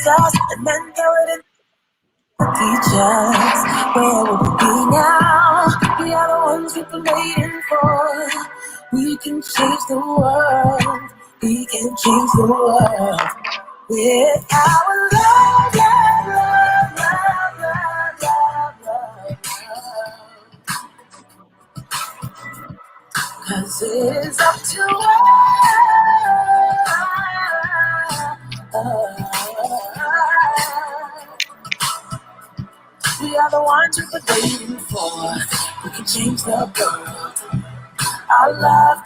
us and then throw it in the teachers. Where will we be now? We are the ones we've been waiting for. We can change the world. We can change the world with our love, love, love, love, love, love, love, love. 'Cause it's up to us. We are the ones we've been waiting for. We can change the world. Our love.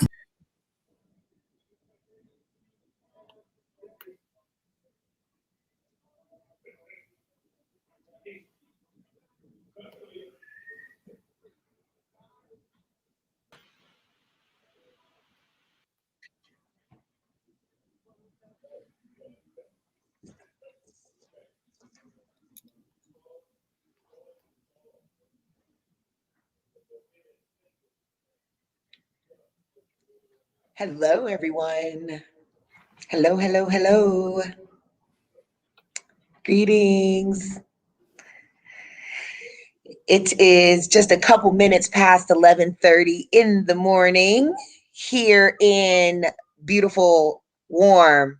Hello, everyone. Hello, hello, hello. Greetings. It is just a couple minutes past 11:30 in the morning here in beautiful, warm,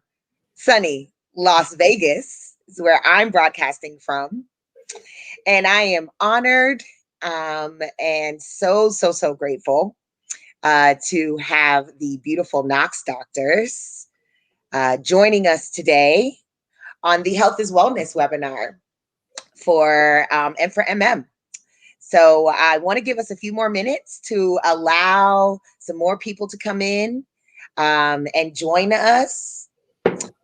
sunny Las Vegas is where I'm broadcasting from. And I am honored and so grateful to have the beautiful Knox doctors joining us today on the Health is Wellness webinar for M4MM. So I want to give us a few more minutes to allow some more people to come in and join us.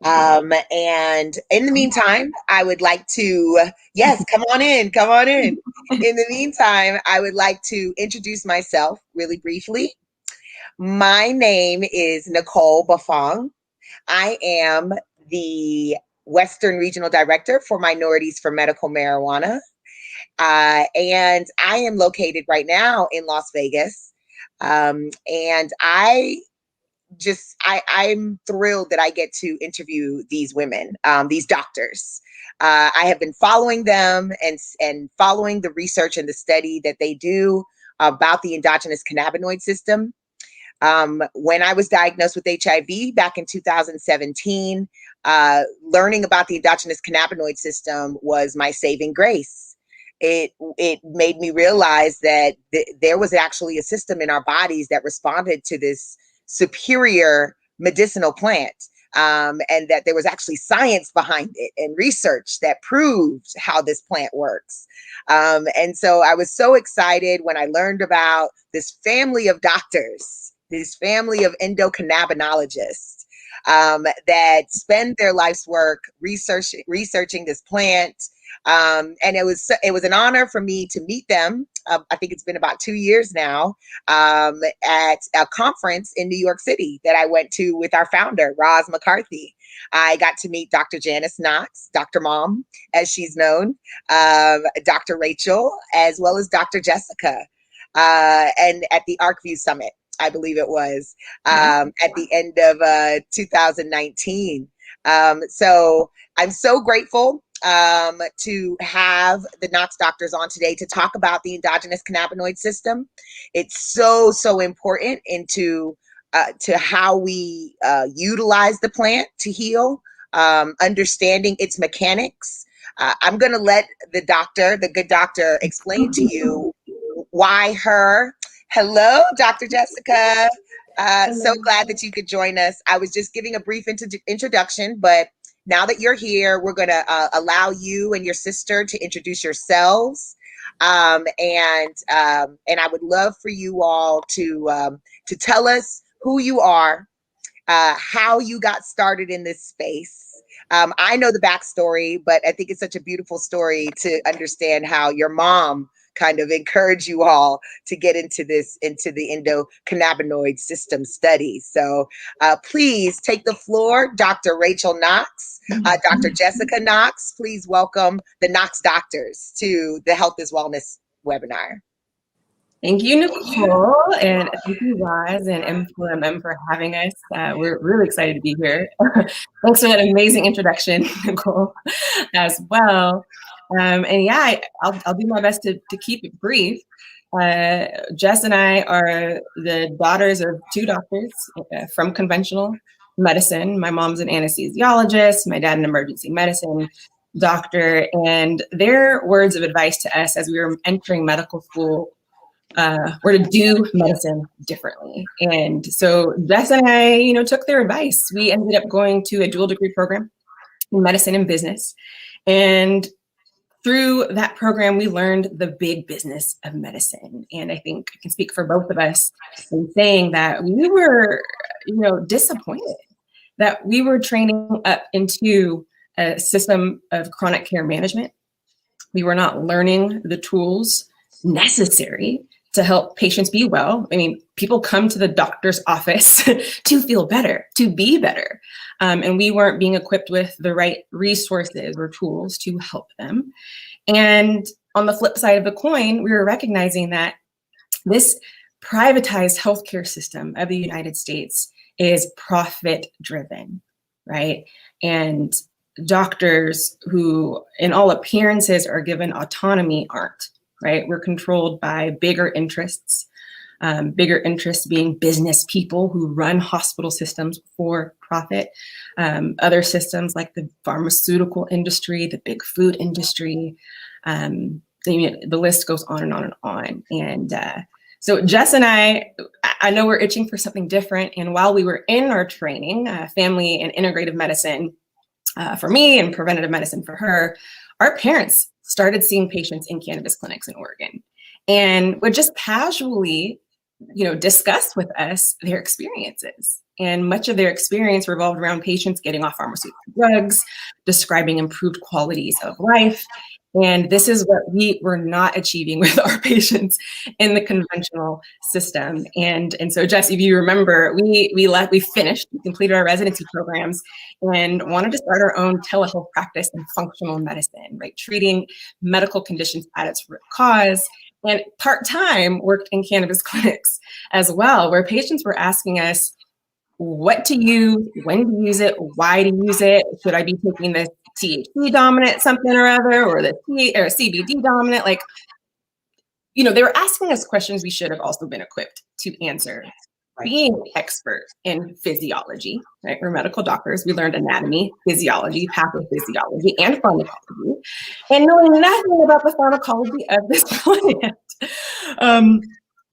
And in the meantime, I would like to, yes, come on in, come on in. In the meantime, I would like to introduce myself really briefly. My name is Nicole Bafong. I am the Western Regional Director for Minorities for Medical Marijuana. And I am located right now in Las Vegas. And I'm thrilled that I get to interview these women, these doctors. I have been following them and following the research and the study that they do about the endogenous cannabinoid system. When I was diagnosed with HIV back in 2017, learning about the endogenous cannabinoid system was my saving grace. It made me realize that there was actually a system in our bodies that responded to this superior medicinal plant, and that there was actually science behind it and research that proved how this plant works. And so I was so excited when I learned about this family of doctors, this family of endocannabinologists that spend their life's work researching this plant. And it was an honor for me to meet them. I think it's been about 2 years now, at a conference in New York City that I went to with our founder, Roz McCarthy. I got to meet Dr. Janice Knox, Dr. Mom, as she's known, Dr. Rachel, as well as Dr. Jessica, and at the ArcView Summit, I believe it was, at the end of 2019. So I'm so grateful to have the Knox doctors on today to talk about the endogenous cannabinoid system. It's so important into to how we utilize the plant to heal, understanding its mechanics. I'm going to let the good doctor, explain to you why her. Hello, Dr. Jessica. So glad that you could join us. I was just giving a brief introduction, but now that you're here, we're going to allow you and your sister to introduce yourselves, and I would love for you all to tell us who you are, how you got started in this space. I know the backstory, but I think it's such a beautiful story to understand how your mom kind of encourage you all to get into the endocannabinoid system study. So please take the floor, Dr. Rachel Knox, Dr. Jessica Knox. Please welcome the Knox doctors to the Health is Wellness webinar. Thank you, Nicole, and thank you, Roz and M4MM for having us. We're really excited to be here. Thanks for that amazing introduction, Nicole, as well. And yeah, I'll do my best to keep it brief. Jess and I are the daughters of two doctors from conventional medicine. My mom's an anesthesiologist, my dad an emergency medicine doctor, and their words of advice to us as we were entering medical school were to do medicine differently. And so Jess and I, took their advice. We ended up going to a dual degree program in medicine and business. And through that program, we learned the big business of medicine. And I think I can speak for both of us in saying that we were, disappointed that we were training up into a system of chronic care management. We were not learning the tools necessary to help patients be well. I mean, people come to the doctor's office to feel better, to be better. And we weren't being equipped with the right resources or tools to help them. And on the flip side of the coin, we were recognizing that this privatized healthcare system of the United States is profit driven, right? And doctors who, in all appearances, are given autonomy aren't. Right? We're controlled by bigger interests being business people who run hospital systems for profit, other systems like the pharmaceutical industry, the big food industry, the list goes on and on and on. And so Jess and I know we're itching for something different. And while we were in our training, family and integrative medicine for me and preventative medicine for her, our parents started seeing patients in cannabis clinics in Oregon and would just casually, discuss with us their experiences. And much of their experience revolved around patients getting off pharmaceutical drugs, describing improved qualities of life. And this is what we were not achieving with our patients in the conventional system. And so, Jess, if you remember, we completed our residency programs and wanted to start our own telehealth practice in functional medicine, right? Treating medical conditions at its root cause. And part-time worked in cannabis clinics as well, where patients were asking us what to use, when to use it, why to use it. Should I be taking this THC dominant something or other, or the CBD dominant? Like, they were asking us questions we should have also been equipped to answer. Right. Being expert in physiology, right? We're medical doctors. We learned anatomy, physiology, pathophysiology, and pharmacology, and knowing nothing about the pharmacology of this plant.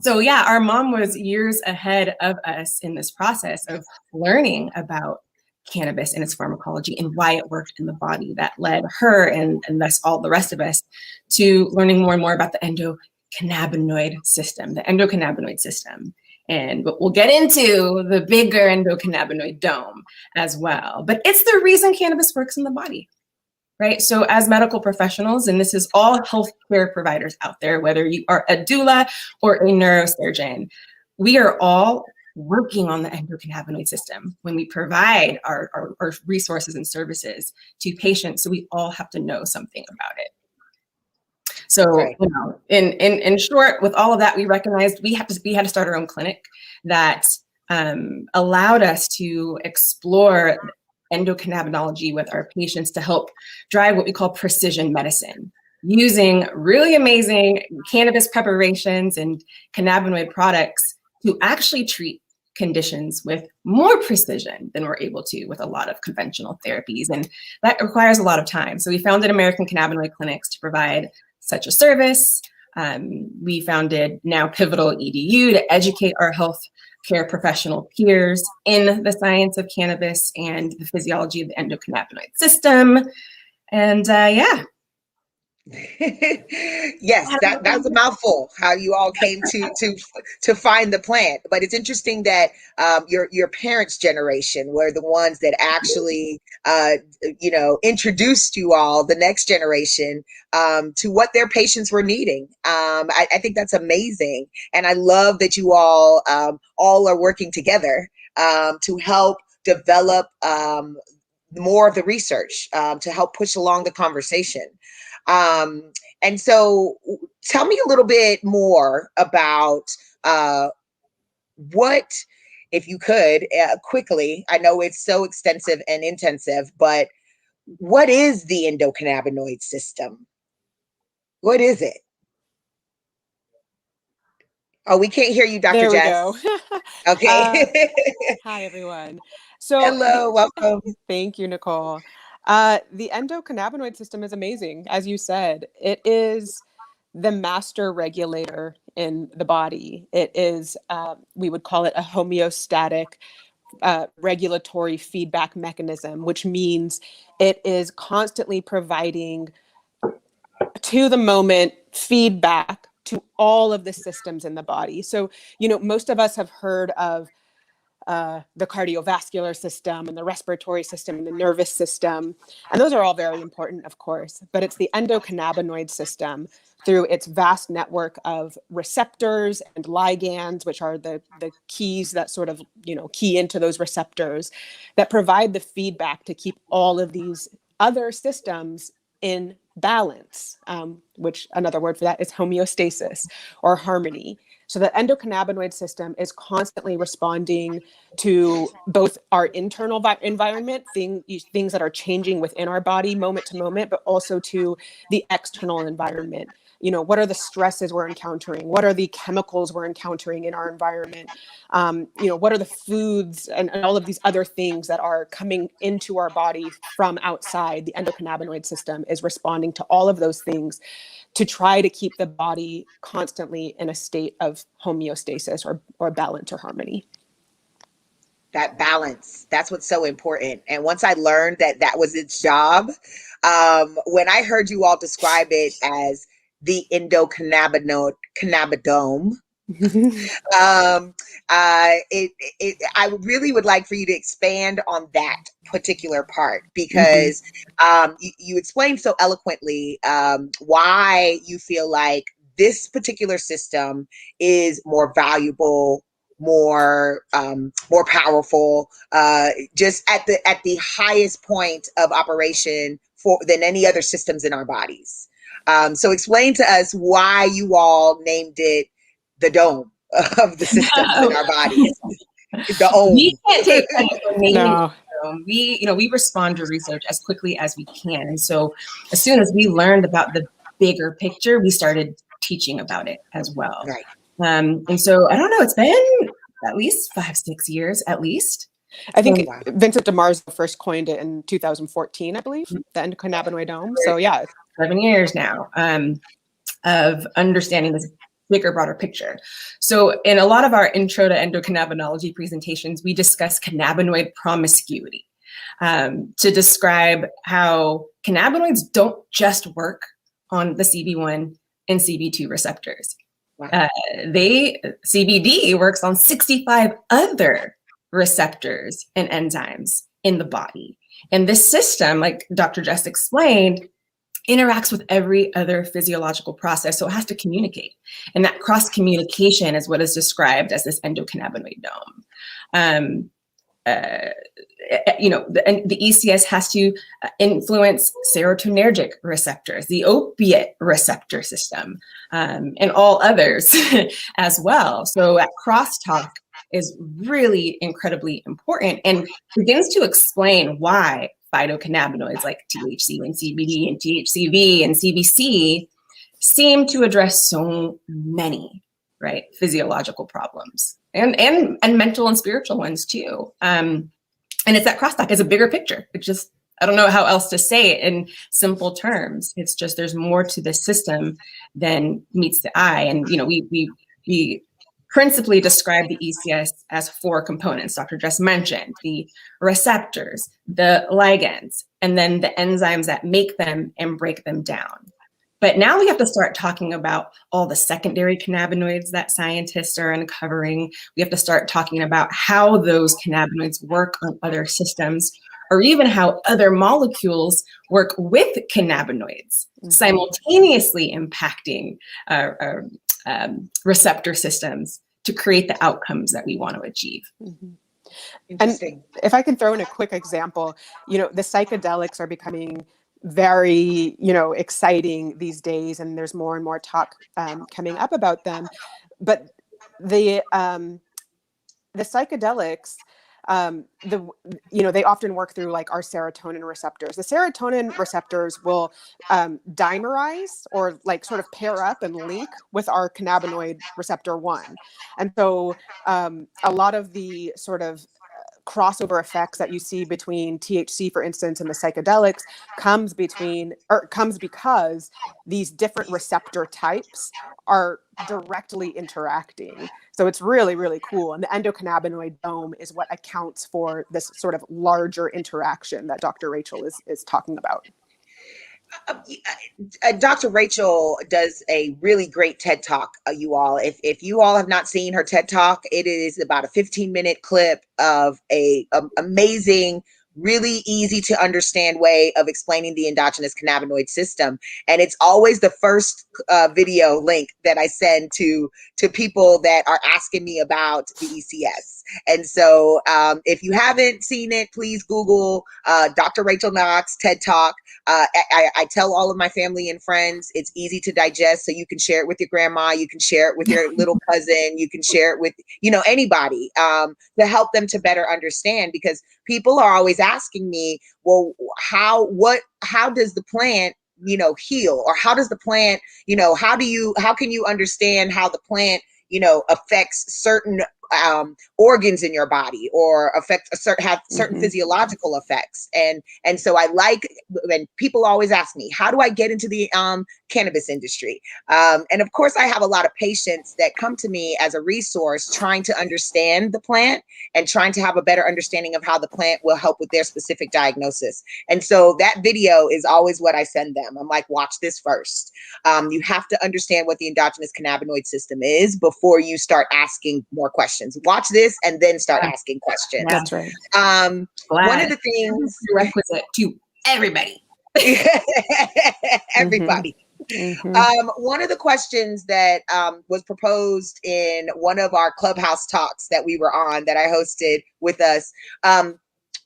So yeah, our mom was years ahead of us in this process of learning about cannabis and its pharmacology and why it worked in the body. That led her and thus all the rest of us to learning more and more about the endocannabinoid system, And we'll get into the bigger endocannabinoid dome as well. But it's the reason cannabis works in the body, right? So as medical professionals, and this is all healthcare providers out there, whether you are a doula or a neurosurgeon, we are all working on the endocannabinoid system when we provide our resources and services to patients. So we all have to know something about it. So, right. In short, with all of that, we recognized we had to start our own clinic that allowed us to explore endocannabinology with our patients to help drive what we call precision medicine, using really amazing cannabis preparations and cannabinoid products to actually treat conditions with more precision than we're able to with a lot of conventional therapies. And that requires a lot of time. So we founded American Cannabinoid Clinics to provide such a service. We founded now Pivotal EDU to educate our healthcare professional peers in the science of cannabis and the physiology of the endocannabinoid system. And yeah. Yes, that was a mouthful. How you all came to find the plant, but it's interesting that your parents' generation were the ones that actually introduced you all, the next generation, to what their patients were needing. I think that's amazing, and I love that you all are working together to help develop more of the research to help push along the conversation. And so tell me a little bit more about what, if you could, quickly, I know it's so extensive and intensive, but what is the endocannabinoid system? What is it? Oh, we can't hear you, Dr. There we Jess. go. Okay. Hi, everyone. So Hello, welcome. thank you, Nicole. The endocannabinoid system is amazing. As you said, it is the master regulator in the body. It is, we would call it a homeostatic regulatory feedback mechanism, which means it is constantly providing to the moment feedback to all of the systems in the body. So, most of us have heard of the cardiovascular system and the respiratory system and the nervous system. And those are all very important, of course, but it's the endocannabinoid system through its vast network of receptors and ligands, which are the keys that sort of, key into those receptors that provide the feedback to keep all of these other systems in balance, which another word for that is homeostasis or harmony. So the endocannabinoid system is constantly responding to both our internal environment, things that are changing within our body moment to moment, but also to the external environment. What are the stresses we're encountering? What are the chemicals we're encountering in our environment? What are the foods and all of these other things that are coming into our body from outside? The endocannabinoid system is responding to all of those things to try to keep the body constantly in a state of homeostasis or balance or harmony. That balance, that's what's so important. And once I learned that that was its job, when I heard you all describe it as the cannabidome, I really would like for you to expand on that particular part, because you explained so eloquently why you feel like this particular system is more valuable, more powerful, just at the highest point of operation than any other systems in our bodies. So explain to us why you all named it the dome of the systems in our bodies. The OM. We can't take credit for naming No. it. We respond to research as quickly as we can. And so as soon as we learned about the bigger picture, we started teaching about it as well. Right. And so I don't know, it's been at least 5-6 years at least. I think Vincent DeMarzo first coined it in 2014, I believe, the endocannabinoid dome. So yeah. 7 years now of understanding this bigger, broader picture. So in a lot of our intro to endocannabinology presentations, we discuss cannabinoid promiscuity to describe how cannabinoids don't just work on the CB1 and CB2 receptors. Wow. CBD works on 65 other receptors and enzymes in the body. And this system, like Dr. Jess explained, interacts with every other physiological process. So it has to communicate. And that cross communication is what is described as this endocannabinoid dome. The ECS has to influence serotonergic receptors, the opiate receptor system, and all others as well. So that crosstalk is really incredibly important and begins to explain why phytocannabinoids like THC and CBD and THCV and CBC seem to address so many, right, physiological problems and mental and spiritual ones too. And it's that crosstalk is a bigger picture. It just, I don't know how else to say it in simple terms. It's just there's more to this system than meets the eye. And we principally describe the ECS as 4 components. Dr. Jess mentioned the receptors, the ligands, and then the enzymes that make them and break them down. But now we have to start talking about all the secondary cannabinoids that scientists are uncovering. We have to start talking about how those cannabinoids work on other systems, or even how other molecules work with cannabinoids, simultaneously impacting receptor systems to create the outcomes that we want to achieve. And if I can throw in a quick example, the psychedelics are becoming very, exciting these days, and there's more and more talk coming up about them. But the psychedelics, they often work through like our serotonin receptors. The serotonin receptors will dimerize, or like sort of pair up and link with our cannabinoid receptor 1. And so a lot of the sort of crossover effects that you see between THC, for instance, and the psychedelics comes because these different receptor types are directly interacting. So it's really, really cool. And the endocannabinoid dome is what accounts for this sort of larger interaction that Dr. Rachel is talking about. Dr. Rachel does a really great TED Talk, you all. If you all have not seen her TED Talk, it is about a 15-minute clip of a amazing, really easy to understand way of explaining the endogenous cannabinoid system. And it's always the first video link that I send to people that are asking me about the ECS. And so if you haven't seen it, please Google Dr. Rachel Knox TED Talk. I tell all of my family and friends it's easy to digest, so you can share it with your grandma, you can share it with your little cousin, you can share it with anybody, to help them to better understand, because people are always asking me, well, how does the plant heal, or how does the plant how can you understand how the plant affects certain organs in your body, or have certain physiological effects. And so I like when people always ask me, how do I get into the cannabis industry? And of course, I have a lot of patients that come to me as a resource, trying to understand the plant and trying to have a better understanding of how the plant will help with their specific diagnosis. And so that video is always what I send them. I'm like, watch this first. You have to understand what the endogenous cannabinoid system is before you start asking more questions. Watch this and then start asking questions. That's right. One of the things requisite to everybody. Everybody. One of the questions that was proposed in one of our Clubhouse talks that we were on, that I hosted with us,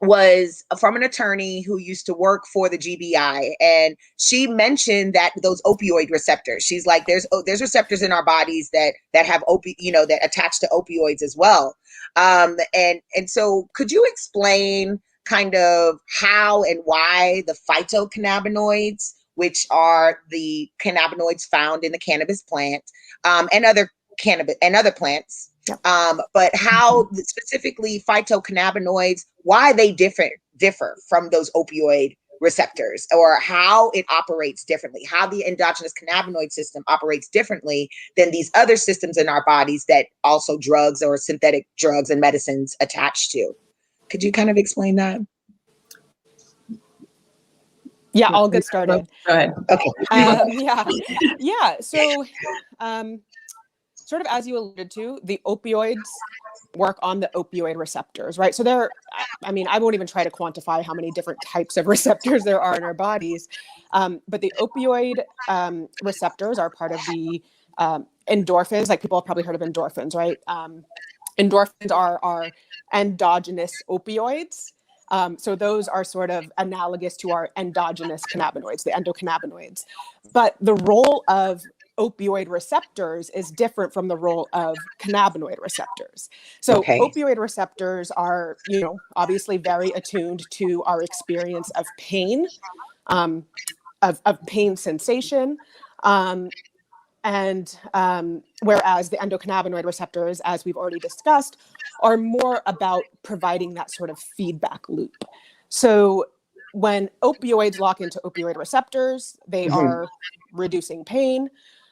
was from an attorney who used to work for the GBI, and she mentioned that those opioid receptors. She's like, there's receptors in our bodies that have that attach to opioids as well. And so, could you explain kind of how and why the phytocannabinoids, which are the cannabinoids found in the cannabis plant, and other plants. Yep. But how specifically phytocannabinoids, why they differ from those opioid receptors, or how it operates differently, how the endogenous cannabinoid system operates differently than these other systems in our bodies that also drugs or synthetic drugs and medicines attach to. Could you kind of explain that? Yeah, I'll get started. Go ahead. Okay. Yeah. So, sort of as you alluded to, the opioids work on the opioid receptors, right? So I won't even try to quantify how many different types of receptors there are in our bodies. But the opioid receptors are part of the endorphins. Like, people have probably heard of endorphins, right? Endorphins are endogenous opioids. So those are sort of analogous to our endogenous cannabinoids, the endocannabinoids. But the role of opioid receptors is different from the role of cannabinoid receptors. So opioid receptors are, obviously very attuned to our experience of pain, of pain sensation. And whereas the endocannabinoid receptors, as we've already discussed, are more about providing that sort of feedback loop. So when opioids lock into opioid receptors, they are reducing pain.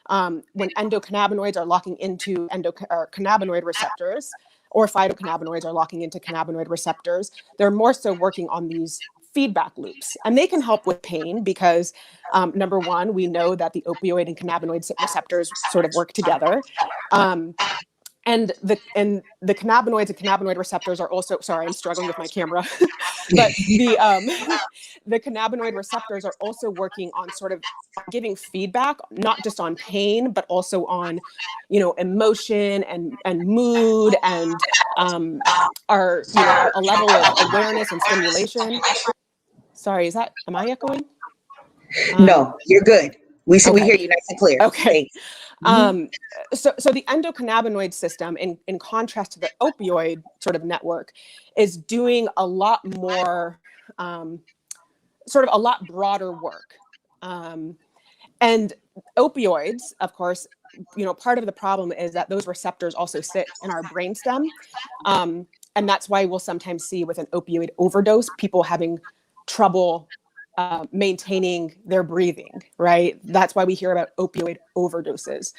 When endocannabinoids are locking into cannabinoid receptors, or phytocannabinoids are locking into cannabinoid receptors, they're more so working on these feedback loops. And they can help with pain because, number one, we know that the opioid and cannabinoid receptors sort of work together. And the cannabinoids and cannabinoid receptors are also, sorry, I'm struggling with my camera, but the cannabinoid receptors are also working on sort of giving feedback, not just on pain, but also on, emotion and mood, and our, a level of awareness and stimulation. Sorry, am I echoing? No, you're good. We Okay. hear you nice and clear. Okay. Thanks. So the endocannabinoid system, in contrast to the opioid sort of network, is doing a lot more, sort of a lot broader work. And opioids, of course, part of the problem is that those receptors also sit in our brainstem. And that's why we'll sometimes see with an opioid overdose, people having trouble maintaining their breathing, right? That's why we hear about opioid overdoses.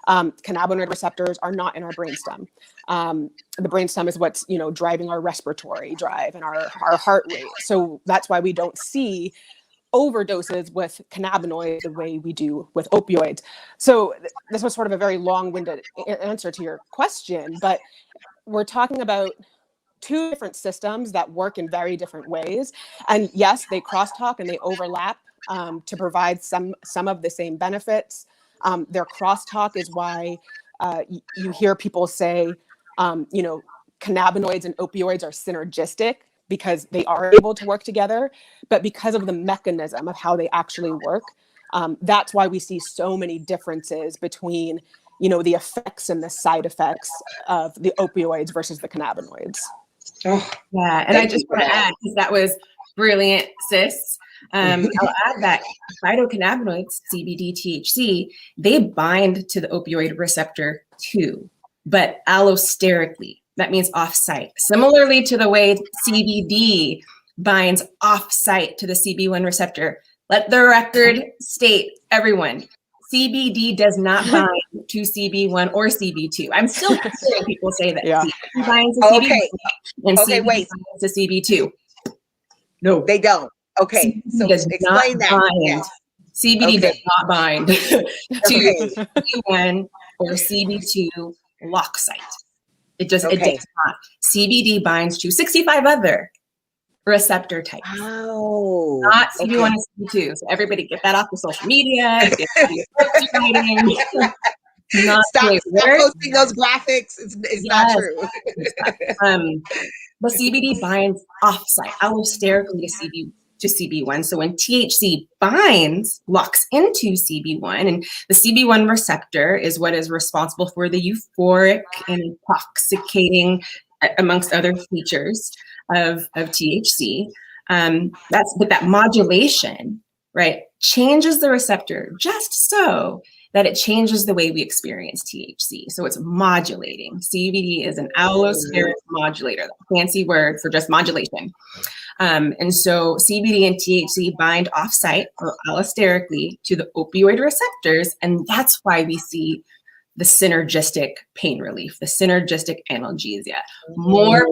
Cannabinoid receptors are not in our brainstem. The brainstem is what's, driving our respiratory drive and our heart rate. So that's why we don't see overdoses with cannabinoids the way we do with opioids. So this was sort of a very long-winded answer to your question, but we're talking about two different systems that work in very different ways. And yes, they crosstalk and they overlap to provide some of the same benefits. Their crosstalk is why you hear people say, cannabinoids and opioids are synergistic because they are able to work together, but because of the mechanism of how they actually work, that's why we see so many differences between, the effects and the side effects of the opioids versus the cannabinoids. Oh, Yeah, and I just want to add, because that was brilliant, sis. I'll add that phytocannabinoids, CBD, THC, they bind to the opioid receptor too, but allosterically. That means off-site. Similarly to the way CBD binds off-site to the CB1 receptor. Let the record state, everyone, CBD does not bind to CB1 or CB2. I'm still hearing people say that CBD binds to CB1 and CBD binds to CB2. No, they don't. Okay, CBD so does explain not that. bind. Yes. CBD does not bind to Okay. CB1 or CB2 lock site. It does not. CBD binds to 65 other receptor types. Oh, not CB1 and CB2. So everybody get that off the social media. Stop posting those graphics. It's not true. But CBD binds offsite, allosterically to CB1. So when THC binds, locks into CB1, and the CB1 receptor is what is responsible for the euphoric and intoxicating, amongst other features of THC. But that modulation, right, changes the receptor just so that it changes the way we experience THC. So it's modulating. CBD is an allosteric modulator, fancy word for just modulation. And so CBD and THC bind off-site or allosterically to the opioid receptors, and that's why we see the synergistic pain relief, the synergistic analgesia. More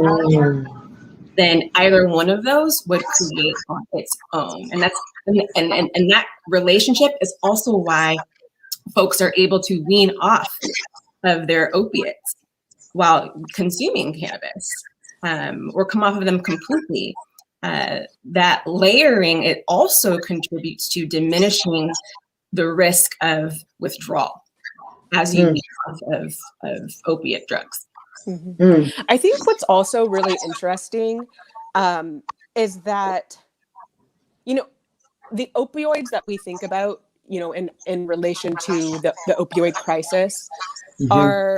than either one of those would create on its own. And that's and that relationship is also why folks are able to wean off of their opiates while consuming cannabis, or come off of them completely. That layering, it also contributes to diminishing the risk of withdrawal as you wean off of opiate drugs. Mm-hmm. I think what's also really interesting is that, the opioids that we think about, in relation to the opioid crisis are,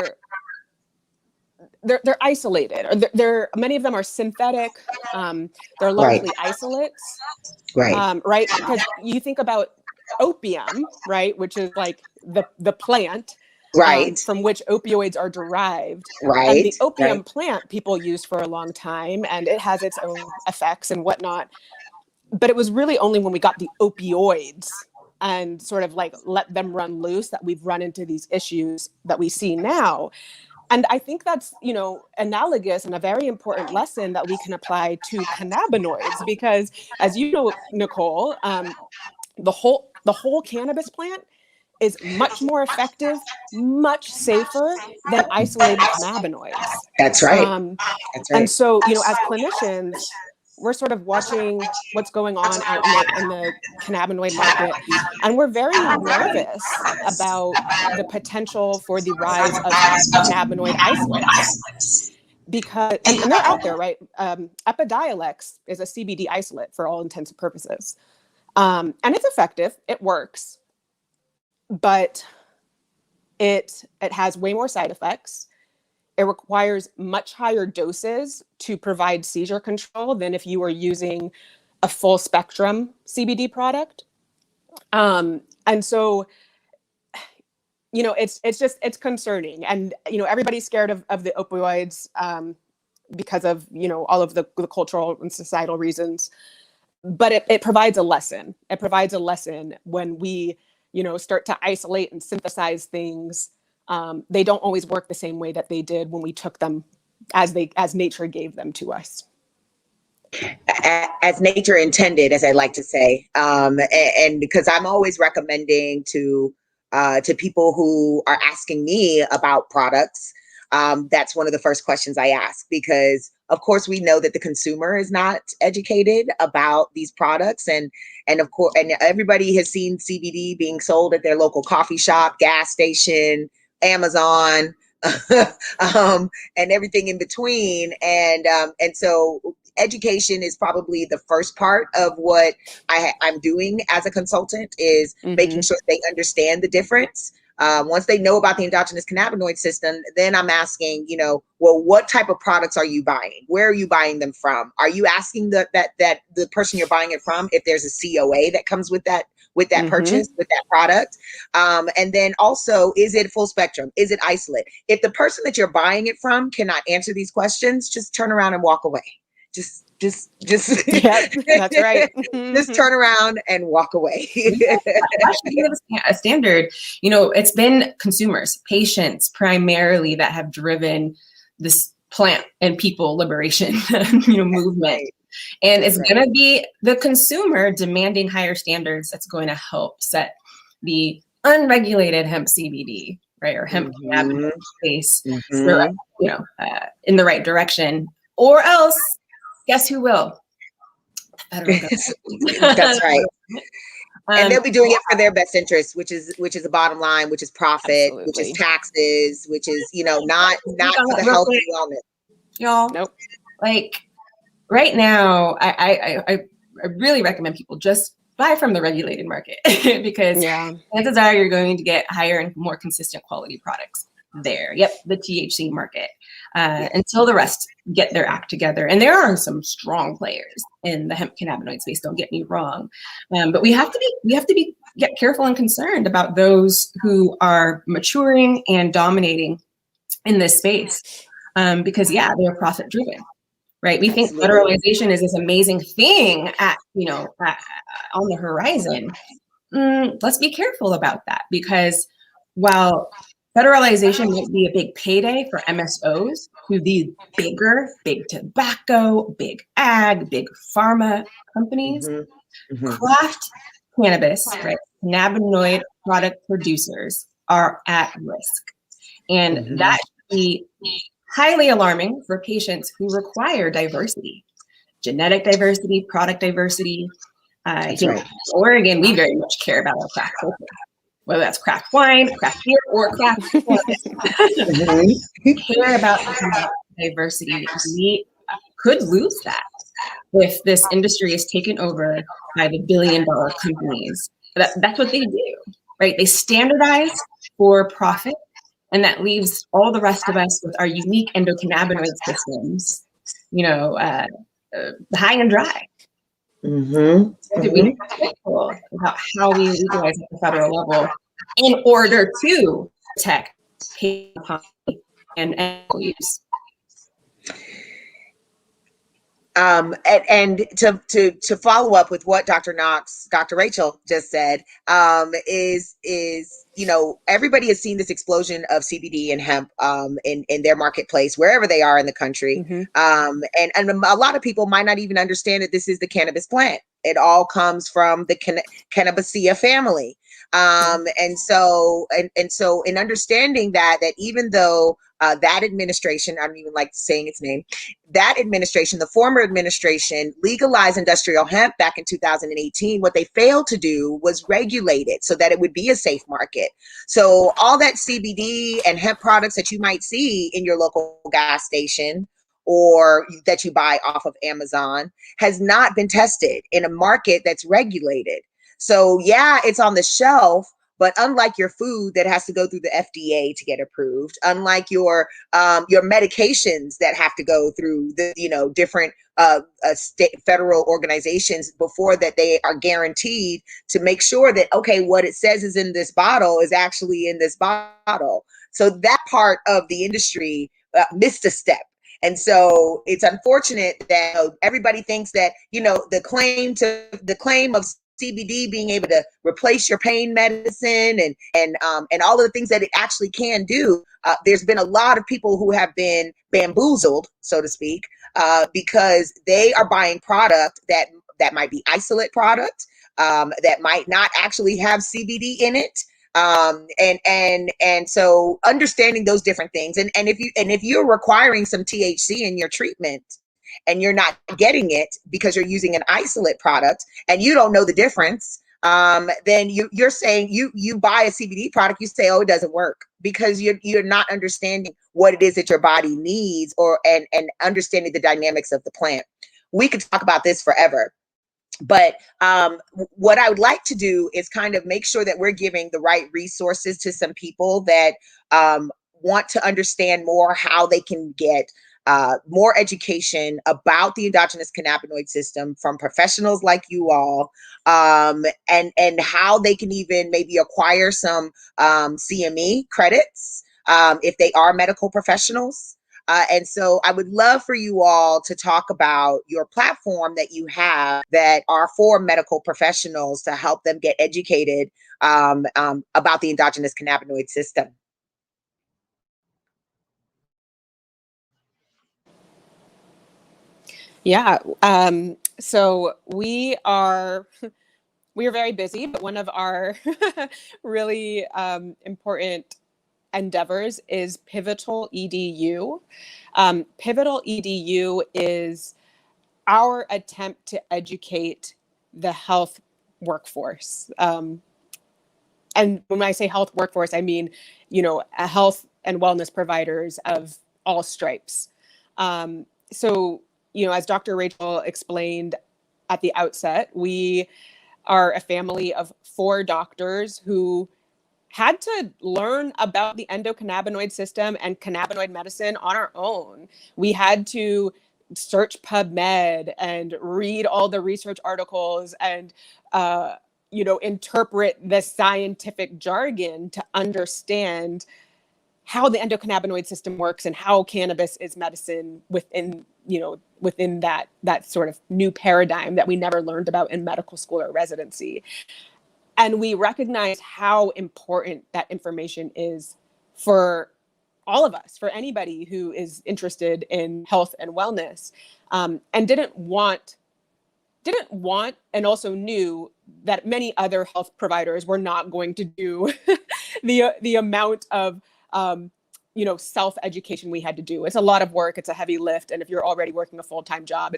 they're isolated, or they're many of them are synthetic. They're largely isolates, right? Because you think about opium, right, which is like the plant, from which opioids are derived. And the opium plant people used for a long time, and it has its own effects and whatnot. But it was really only when we got the opioids and sort of like let them run loose that we've run into these issues that we see now. And I think that's, analogous and a very important lesson that we can apply to cannabinoids, because as you know, Nicole, the whole cannabis plant is much more effective, much safer than isolated cannabinoids. That's right. That's right. And so, as clinicians, we're sort of watching what's going on out in the cannabinoid market, and we're very nervous about the potential for the rise of cannabinoid isolates, because and they're out there, right? Epidiolex is a CBD isolate for all intents and purposes. And it's effective, it works, but it has way more side effects. It requires much higher doses to provide seizure control than if you were using a full spectrum CBD product. And so, you know, it's concerning. And, you know, everybody's scared of the opioids because of, you know, all of the cultural and societal reasons. But it provides a lesson. It provides a lesson when we, you know, start to isolate and synthesize things. They don't always work the same way that they did when we took them as nature gave them to us. As nature intended, as I like to say, and because I'm always recommending to people who are asking me about products, that's one of the first questions I ask, because of course we know that the consumer is not educated about these products, and of course, and everybody has seen CBD being sold at their local coffee shop, gas station, Amazon, and everything in between, and so education is probably the first part of what I'm doing as a consultant, is making sure they understand the difference. Once they know about the endogenous cannabinoid system, then I'm asking, you know, well, what type of products are you buying? Where are you buying them from? Are you asking that the person you're buying it from if there's a COA that comes with that purchase, with that product? And then also, is it full spectrum? Is it isolate? If the person that you're buying it from cannot answer these questions, just turn around and walk away. Just Yep, that's right. Just turn around and walk away. A standard, you know, it's been consumers, patients primarily that have driven this plant and people liberation, you know, movement. Right. And it's going to be the consumer demanding higher standards that's going to help set the unregulated hemp CBD, right, or hemp cannabinoid space, so, you know, in the right direction, or else. Guess who will? That's right. And they'll be doing it for their best interest, which is the bottom line, which is profit, absolutely, which is taxes, which is, you know, not for the health and wellness. Y'all, nope. Like right now, I really recommend people just buy from the regulated market because chances are you're going to get higher and more consistent quality products there. Yep, the THC market. Until the rest get their act together. And there are some strong players in the hemp cannabinoid space, don't get me wrong. But we have to get careful and concerned about those who are maturing and dominating in this space. Because they're profit driven. Right. We think federalization is this amazing thing on the horizon. Let's be careful about that, because while federalization might be a big payday for MSOs, who these big tobacco, big ag, big pharma companies, craft cannabis, right, cannabinoid product producers are at risk. And that should be highly alarming for patients who require diversity, genetic diversity, product diversity. In Oregon, we very much care about our craft culture, whether that's craft wine, craft beer, or craft care about diversity. We could lose that if this industry is taken over by the billion-dollar companies. That's what they do, right? They standardize for profit, and that leaves all the rest of us with our unique endocannabinoid systems, you know, high and dry. So we be careful about how we legalize at the federal level in order to protect patient and use. And to follow up with what Dr. Rachel just said, is you know, everybody has seen this explosion of CBD and hemp in their marketplace, wherever they are in the country. And a lot of people might not even understand that this is the cannabis plant. It all comes from the Cannabaceae family. And so in understanding that even though that administration, I don't even like saying its name, that administration, the former administration, legalized industrial hemp back in 2018. What they failed to do was regulate it so that it would be a safe market. So all that CBD and hemp products that you might see in your local gas station or that you buy off of Amazon has not been tested in a market that's regulated. So yeah, it's on the shelf, but unlike your food that has to go through the FDA to get approved, unlike your medications that have to go through the different state federal organizations before that they are guaranteed to make sure that okay, what it says is in this bottle is actually in this bottle. So that part of the industry missed a step. And so it's unfortunate that everybody thinks that the claim of CBD being able to replace your pain medicine and all of the things that it actually can do. There's been a lot of people who have been bamboozled, so to speak, because they are buying product that might be isolate product, that might not actually have CBD in it. And so understanding those different things, and if you're requiring some THC in your treatment and you're not getting it because you're using an isolate product and you don't know the difference, then you're saying you buy a CBD product, you say, oh, it doesn't work, because you're not understanding what it is that your body needs, and understanding the dynamics of the plant. We could talk about this forever. But what I would like to do is kind of make sure that we're giving the right resources to some people that want to understand more how they can get more education about the endogenous cannabinoid system from professionals like you all, and how they can even maybe acquire some CME credits if they are medical professionals. And so I would love for you all to talk about your platform that you have that are for medical professionals to help them get educated about the endogenous cannabinoid system. Yeah. So we are very busy, but one of our really important endeavors is Pivotal EDU. Pivotal EDU is our attempt to educate the health workforce. And when I say health workforce, I mean, a health and wellness providers of all stripes. So, as Dr. Rachel explained at the outset, we are a family of 4 doctors who had to learn about the endocannabinoid system and cannabinoid medicine on our own. We had to search PubMed and read all the research articles and, interpret the scientific jargon to understand how the endocannabinoid system works and how cannabis is medicine within that sort of new paradigm that we never learned about in medical school or residency. And we recognize how important that information is for all of us, for anybody who is interested in health and wellness, and didn't want and also knew that many other health providers were not going to do the amount of self-education we had to do. It's a lot of work. It's a heavy lift. And if you're already working a full-time job,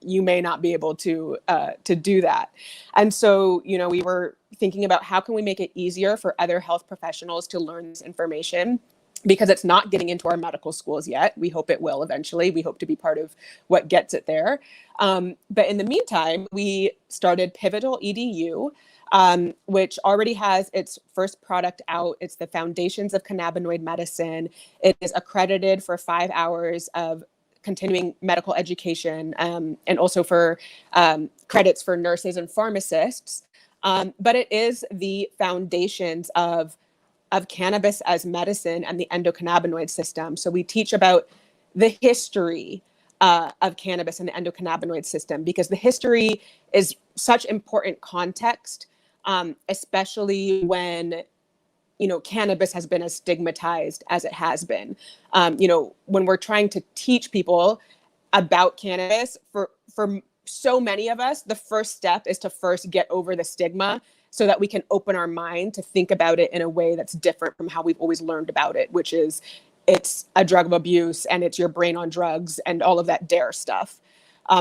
you may not be able to do that. And so, we were thinking about how can we make it easier for other health professionals to learn this information, because it's not getting into our medical schools yet. We hope it will eventually. We hope to be part of what gets it there. But in the meantime, we started Pivotal EDU, which already has its first product out. It's the Foundations of Cannabinoid Medicine. It is accredited for 5 hours of continuing medical education, and also for credits for nurses and pharmacists. But it is the foundations of cannabis as medicine and the endocannabinoid system. So we teach about the history of cannabis and the endocannabinoid system, because the history is such important context, especially when cannabis has been as stigmatized as it has been. When we're trying to teach people about cannabis, for so many of us, the first step is to first get over the stigma so that we can open our mind to think about it in a way that's different from how we've always learned about it, which is it's a drug of abuse and it's your brain on drugs and all of that dare stuff.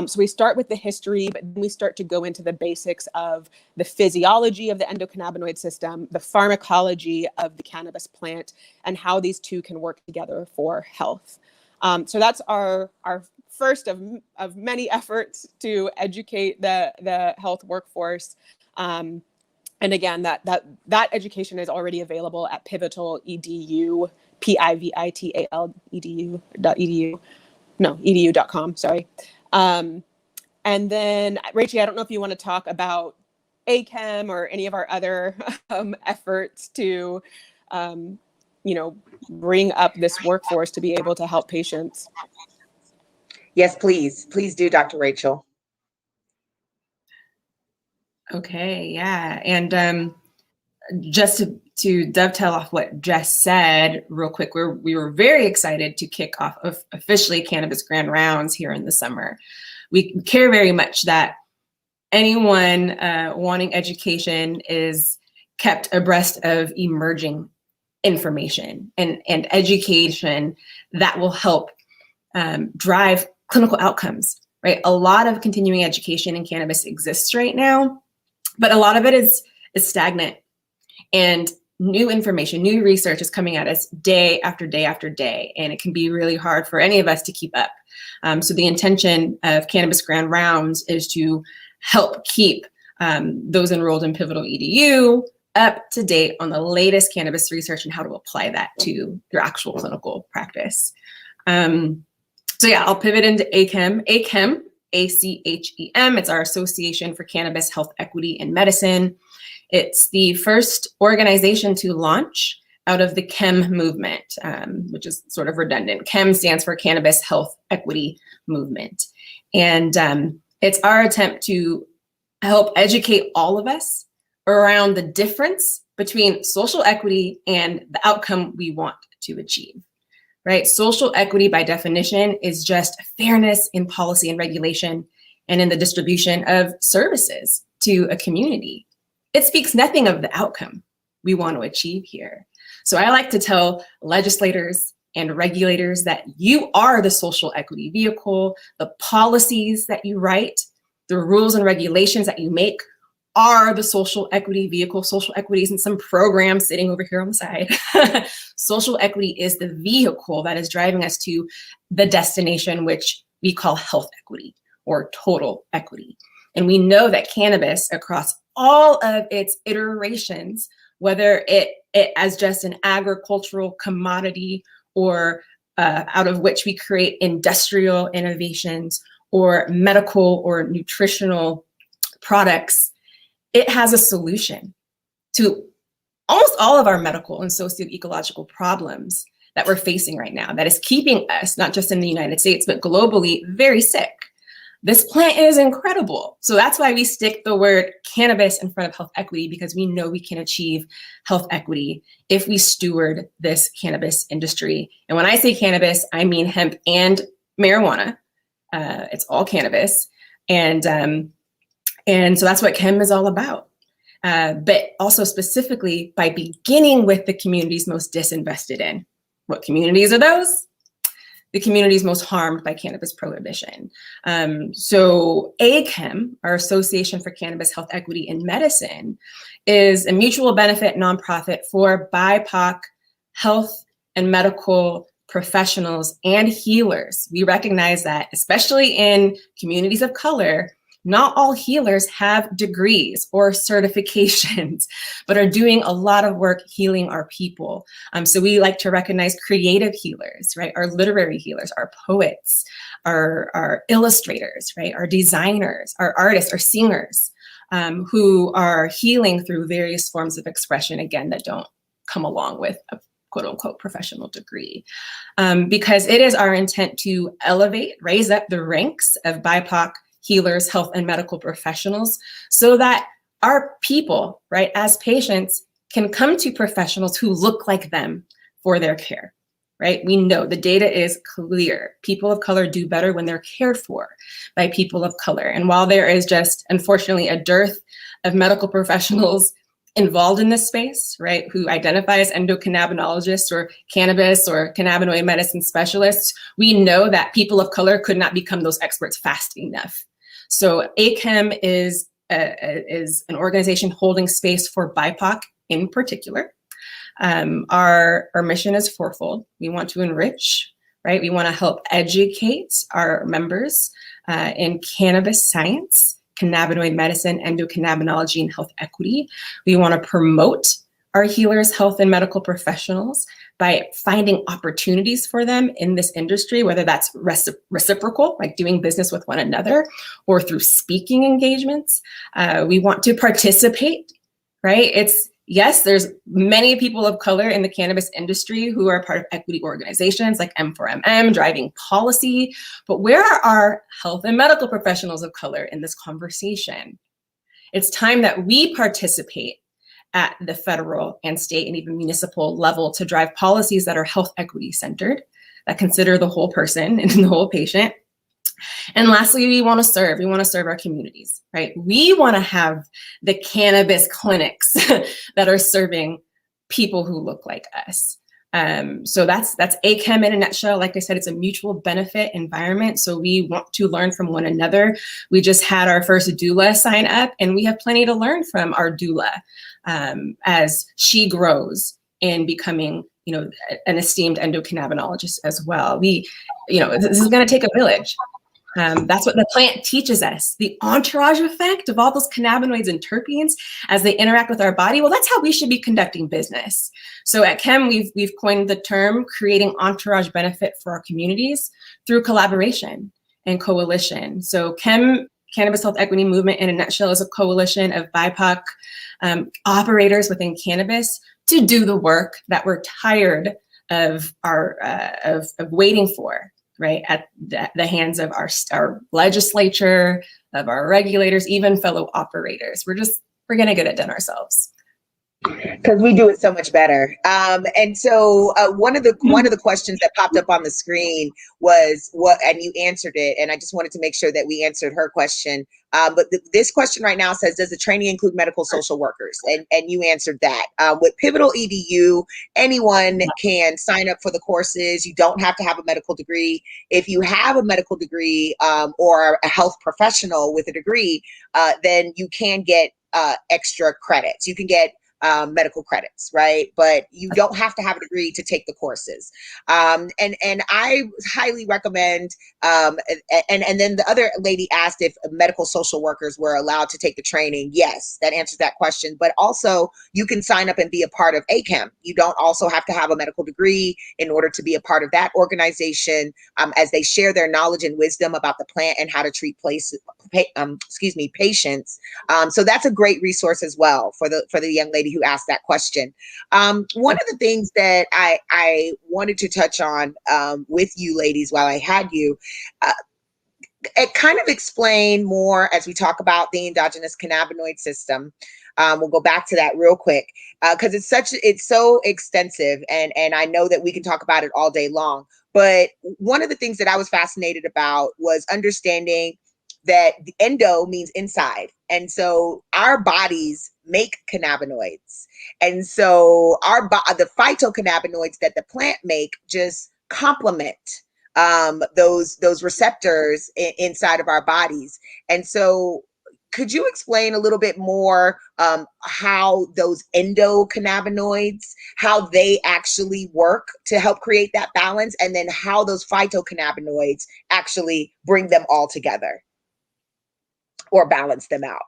So we start with the history, but then we start to go into the basics of the physiology of the endocannabinoid system, the pharmacology of the cannabis plant, and how these two can work together for health. So that's our first of many efforts to educate the health workforce. And again, that education is already available at Pivotal edu, pivital.edu.edu. No, edu.com, sorry. And then, Rachel, I don't know if you want to talk about ACHEM or any of our other efforts to, bring up this workforce to be able to help patients. Yes, please. Please do, Dr. Rachel. Okay, yeah. And just to dovetail off what Jess said real quick, we were very excited to kick off officially Cannabis Grand Rounds here in the summer. We care very much that anyone wanting education is kept abreast of emerging information and education that will help drive clinical outcomes, right? A lot of continuing education in cannabis exists right now, but a lot of it is stagnant, and new information, new research is coming at us day after day after day, and it can be really hard for any of us to keep up. So the intention of Cannabis Grand Rounds is to help keep those enrolled in Pivotal EDU up to date on the latest cannabis research and how to apply that to your actual clinical practice. So yeah, I'll pivot into ACHEM. ACHEM, ACHEM, it's our Association for Cannabis Health Equity in Medicine. It's the first organization to launch out of the CHEM movement, which is sort of redundant. CHEM stands for Cannabis Health Equity Movement. And it's our attempt to help educate all of us around the difference between social equity and the outcome we want to achieve, right? Social equity, by definition, is just fairness in policy and regulation and in the distribution of services to a community. It speaks nothing of the outcome we want to achieve here. So I like to tell legislators and regulators that you are the social equity vehicle. The policies that you write, the rules and regulations that you make are the social equity vehicle. Social equity isn't some program sitting over here on the side. Social equity is the vehicle that is driving us to the destination, which we call health equity or total equity. And we know that cannabis, across all of its iterations, whether it as just an agricultural commodity or out of which we create industrial innovations or medical or nutritional products, it has a solution to almost all of our medical and socio-ecological problems that we're facing right now that is keeping us, not just in the United States, but globally, very sick. This plant is incredible. So that's why we stick the word cannabis in front of health equity, because we know we can achieve health equity if we steward this cannabis industry. And when I say cannabis, I mean hemp and marijuana. It's all cannabis. And so that's what CHEM is all about. But also specifically by beginning with the communities most disinvested in. What communities are those? The communities most harmed by cannabis prohibition. So ACHEM, our Association for Cannabis Health Equity in Medicine, is a mutual benefit nonprofit for BIPOC health and medical professionals and healers. We recognize that, especially in communities of color, not all healers have degrees or certifications, but are doing a lot of work healing our people. So we like to recognize creative healers, right? Our literary healers, our poets, our illustrators, right? Our designers, our artists, our singers, who are healing through various forms of expression, again, that don't come along with a quote unquote professional degree. Because it is our intent to elevate, raise up the ranks of BIPOC healers, health and medical professionals, so that our people, right, as patients, can come to professionals who look like them for their care, right? We know the data is clear. People of color do better when they're cared for by people of color. And while there is just, unfortunately, a dearth of medical professionals involved in this space, right, who identify as endocannabinologists or cannabis or cannabinoid medicine specialists, we know that people of color could not become those experts fast enough. So ACHEM is an organization holding space for BIPOC in particular. Our mission is fourfold. We want to enrich, right? We want to help educate our members in cannabis science, cannabinoid medicine, endocannabinology, and health equity. We want to promote our healers, health, and medical professionals by finding opportunities for them in this industry, whether that's reciprocal, like doing business with one another, or through speaking engagements. We want to participate, right? Yes, there's many people of color in the cannabis industry who are part of equity organizations like M4MM, driving policy, but where are our health and medical professionals of color in this conversation? It's time that we participate at the federal and state and even municipal level to drive policies that are health equity centered, that consider the whole person and the whole patient. And lastly, we want to serve our communities, right? We want to have the cannabis clinics that are serving people who look like us. So that's ACAM in a nutshell. Like I said, it's a mutual benefit environment. So we want to learn from one another. We just had our first doula sign up, and we have plenty to learn from our doula as she grows in becoming, an esteemed endocannabinologist as well. This is going to take a village. That's what the plant teaches us. The entourage effect of all those cannabinoids and terpenes as they interact with our body. Well, that's how we should be conducting business. So at Chem, we've coined the term creating entourage benefit for our communities through collaboration and coalition. So Cannabis Health Equity Movement in a nutshell is a coalition of BIPOC operators within cannabis to do the work that we're tired of of waiting for. Right, at the hands of our legislature, of our regulators, even fellow operators. We're going to get it done ourselves. Because we do it so much better. And so one of the questions that popped up on the screen was and you answered it. And I just wanted to make sure that we answered her question. But this question right now says, does the training include medical social workers? And you answered that. With Pivotal EDU, anyone can sign up for the courses. You don't have to have a medical degree. If you have a medical degree or a health professional with a degree, then you can get extra credits. You can get medical credits, right? But you don't have to have a degree to take the courses. And I highly recommend, and then the other lady asked if medical social workers were allowed to take the training. Yes, that answers that question. But also you can sign up and be a part of ACAM. You don't also have to have a medical degree in order to be a part of that organization as they share their knowledge and wisdom about the plant and how to treat patients. So that's a great resource as well for the young lady who asked that question. One of the things that I wanted to touch on with you ladies while I had you, it kind of explain more as we talk about the endogenous cannabinoid system. We'll go back to that real quick because it's so extensive, and I know that we can talk about it all day long. But one of the things that I was fascinated about was understanding that the endo means inside. And so our bodies make cannabinoids. And so the phytocannabinoids that the plant make just complement those receptors inside of our bodies. And so could you explain a little bit more how those endocannabinoids, how they actually work to help create that balance, and then how those phytocannabinoids actually bring them all together or balance them out?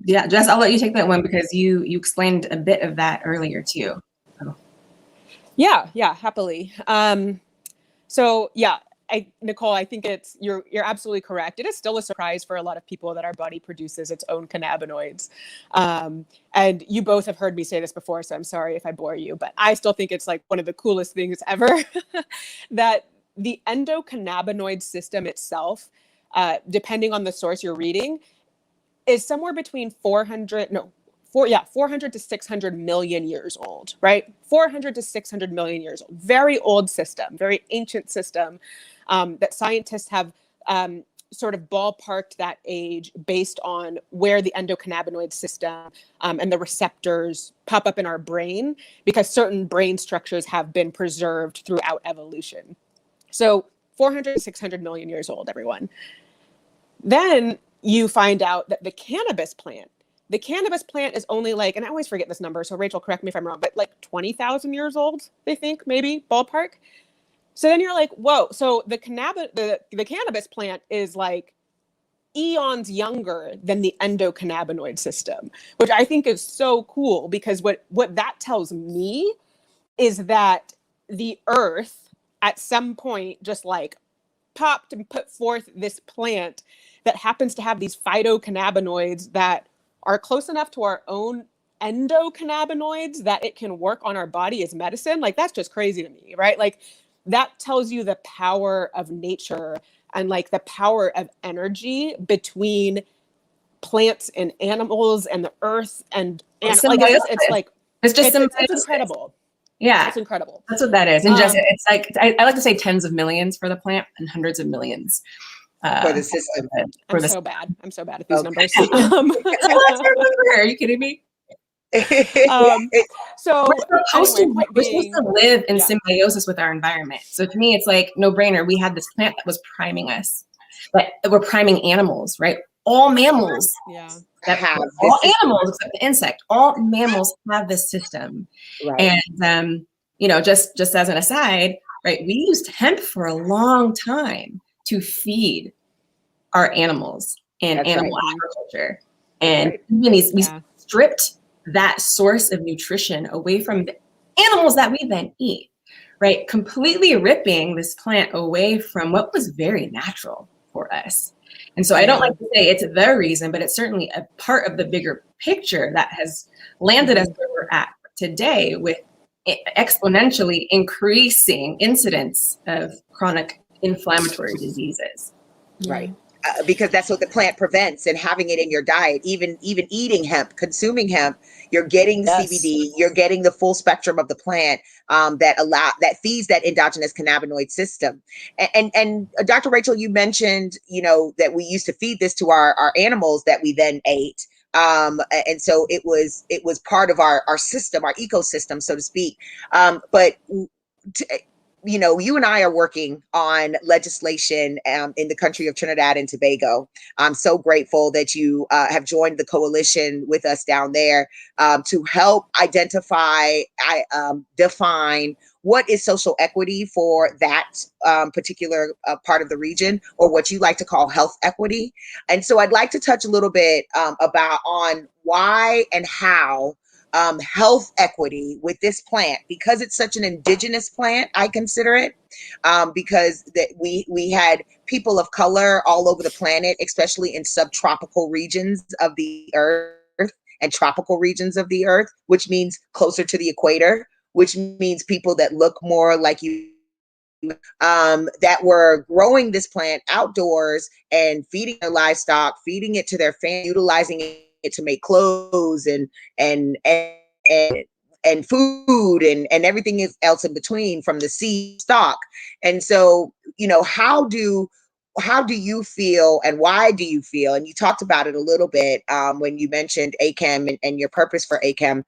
Yeah, Jess, I'll let you take that one because you explained a bit of that earlier too. So. Yeah, happily. Nicole, I think you're absolutely correct. It is still a surprise for a lot of people that our body produces its own cannabinoids. And you both have heard me say this before, so I'm sorry if I bore you, but I still think it's like one of the coolest things ever that the endocannabinoid system itself, depending on the source you're reading, is somewhere between 400 to 600 million years old, right? 400 to 600 million years old. Very old system, very ancient system that scientists have sort of ballparked that age based on where the endocannabinoid system and the receptors pop up in our brain, because certain brain structures have been preserved throughout evolution. So 400 to 600 million years old, everyone. Then you find out that the cannabis plant is only like, and I always forget this number, so Rachel, correct me if I'm wrong, but like 20,000 years old, they think, maybe, ballpark. So then you're like, whoa, so the cannabis plant is like eons younger than the endocannabinoid system, which I think is so cool, because what that tells me is that the earth at some point just like popped and put forth this plant that happens to have these phytocannabinoids that are close enough to our own endocannabinoids that it can work on our body as medicine. Like, that's just crazy to me, right? Like, that tells you the power of nature and like the power of energy between plants and animals and the earth and like it's like it's just it's incredible. Yeah, it's incredible. That's what that is. And just it's like I like to say tens of millions for the plant and hundreds of millions for the system. I'm so bad at these numbers. Are you kidding me? So we're supposed to live in symbiosis with our environment. So to me, it's like no brainer. We had this plant that was priming us, but we're priming animals, right? All mammals, all animals except the insect, all mammals have this system. Right. And you know, just as an aside, right? We used hemp for a long time to feed our animals in animal agriculture, and even we stripped that source of nutrition away from the animals that we then eat, right? Completely ripping this plant away from what was very natural for us. And so I don't like to say it's the reason, but it's certainly a part of the bigger picture that has landed us where we're at today, with exponentially increasing incidence of chronic inflammatory diseases. Right. Because that's what the plant prevents, and having it in your diet, even eating hemp, consuming hemp, you're getting the CBD, you're getting the full spectrum of the plant that feeds that endogenous cannabinoid system. And Dr. Rachel, you mentioned, you know, that we used to feed this to our animals that we then ate. And so it was part of our system, our ecosystem, so to speak. You know, you and I are working on legislation in the country of Trinidad and Tobago. I'm so grateful that you have joined the coalition with us down there to help identify, define what is social equity for that particular part of the region, or what you like to call health equity. And so I'd like to touch a little bit on why and how health equity with this plant, because it's such an indigenous plant, I consider it, because that we had people of color all over the planet, especially in subtropical regions of the earth and tropical regions of the earth, which means closer to the equator, which means people that look more like you, that were growing this plant outdoors and feeding their livestock, feeding it to their family, utilizing it to make clothes and food and everything else in between, from the seed stock. And so, you know, how do you feel, and why do you feel, and you talked about it a little bit when you mentioned ACAM and your purpose for ACAM,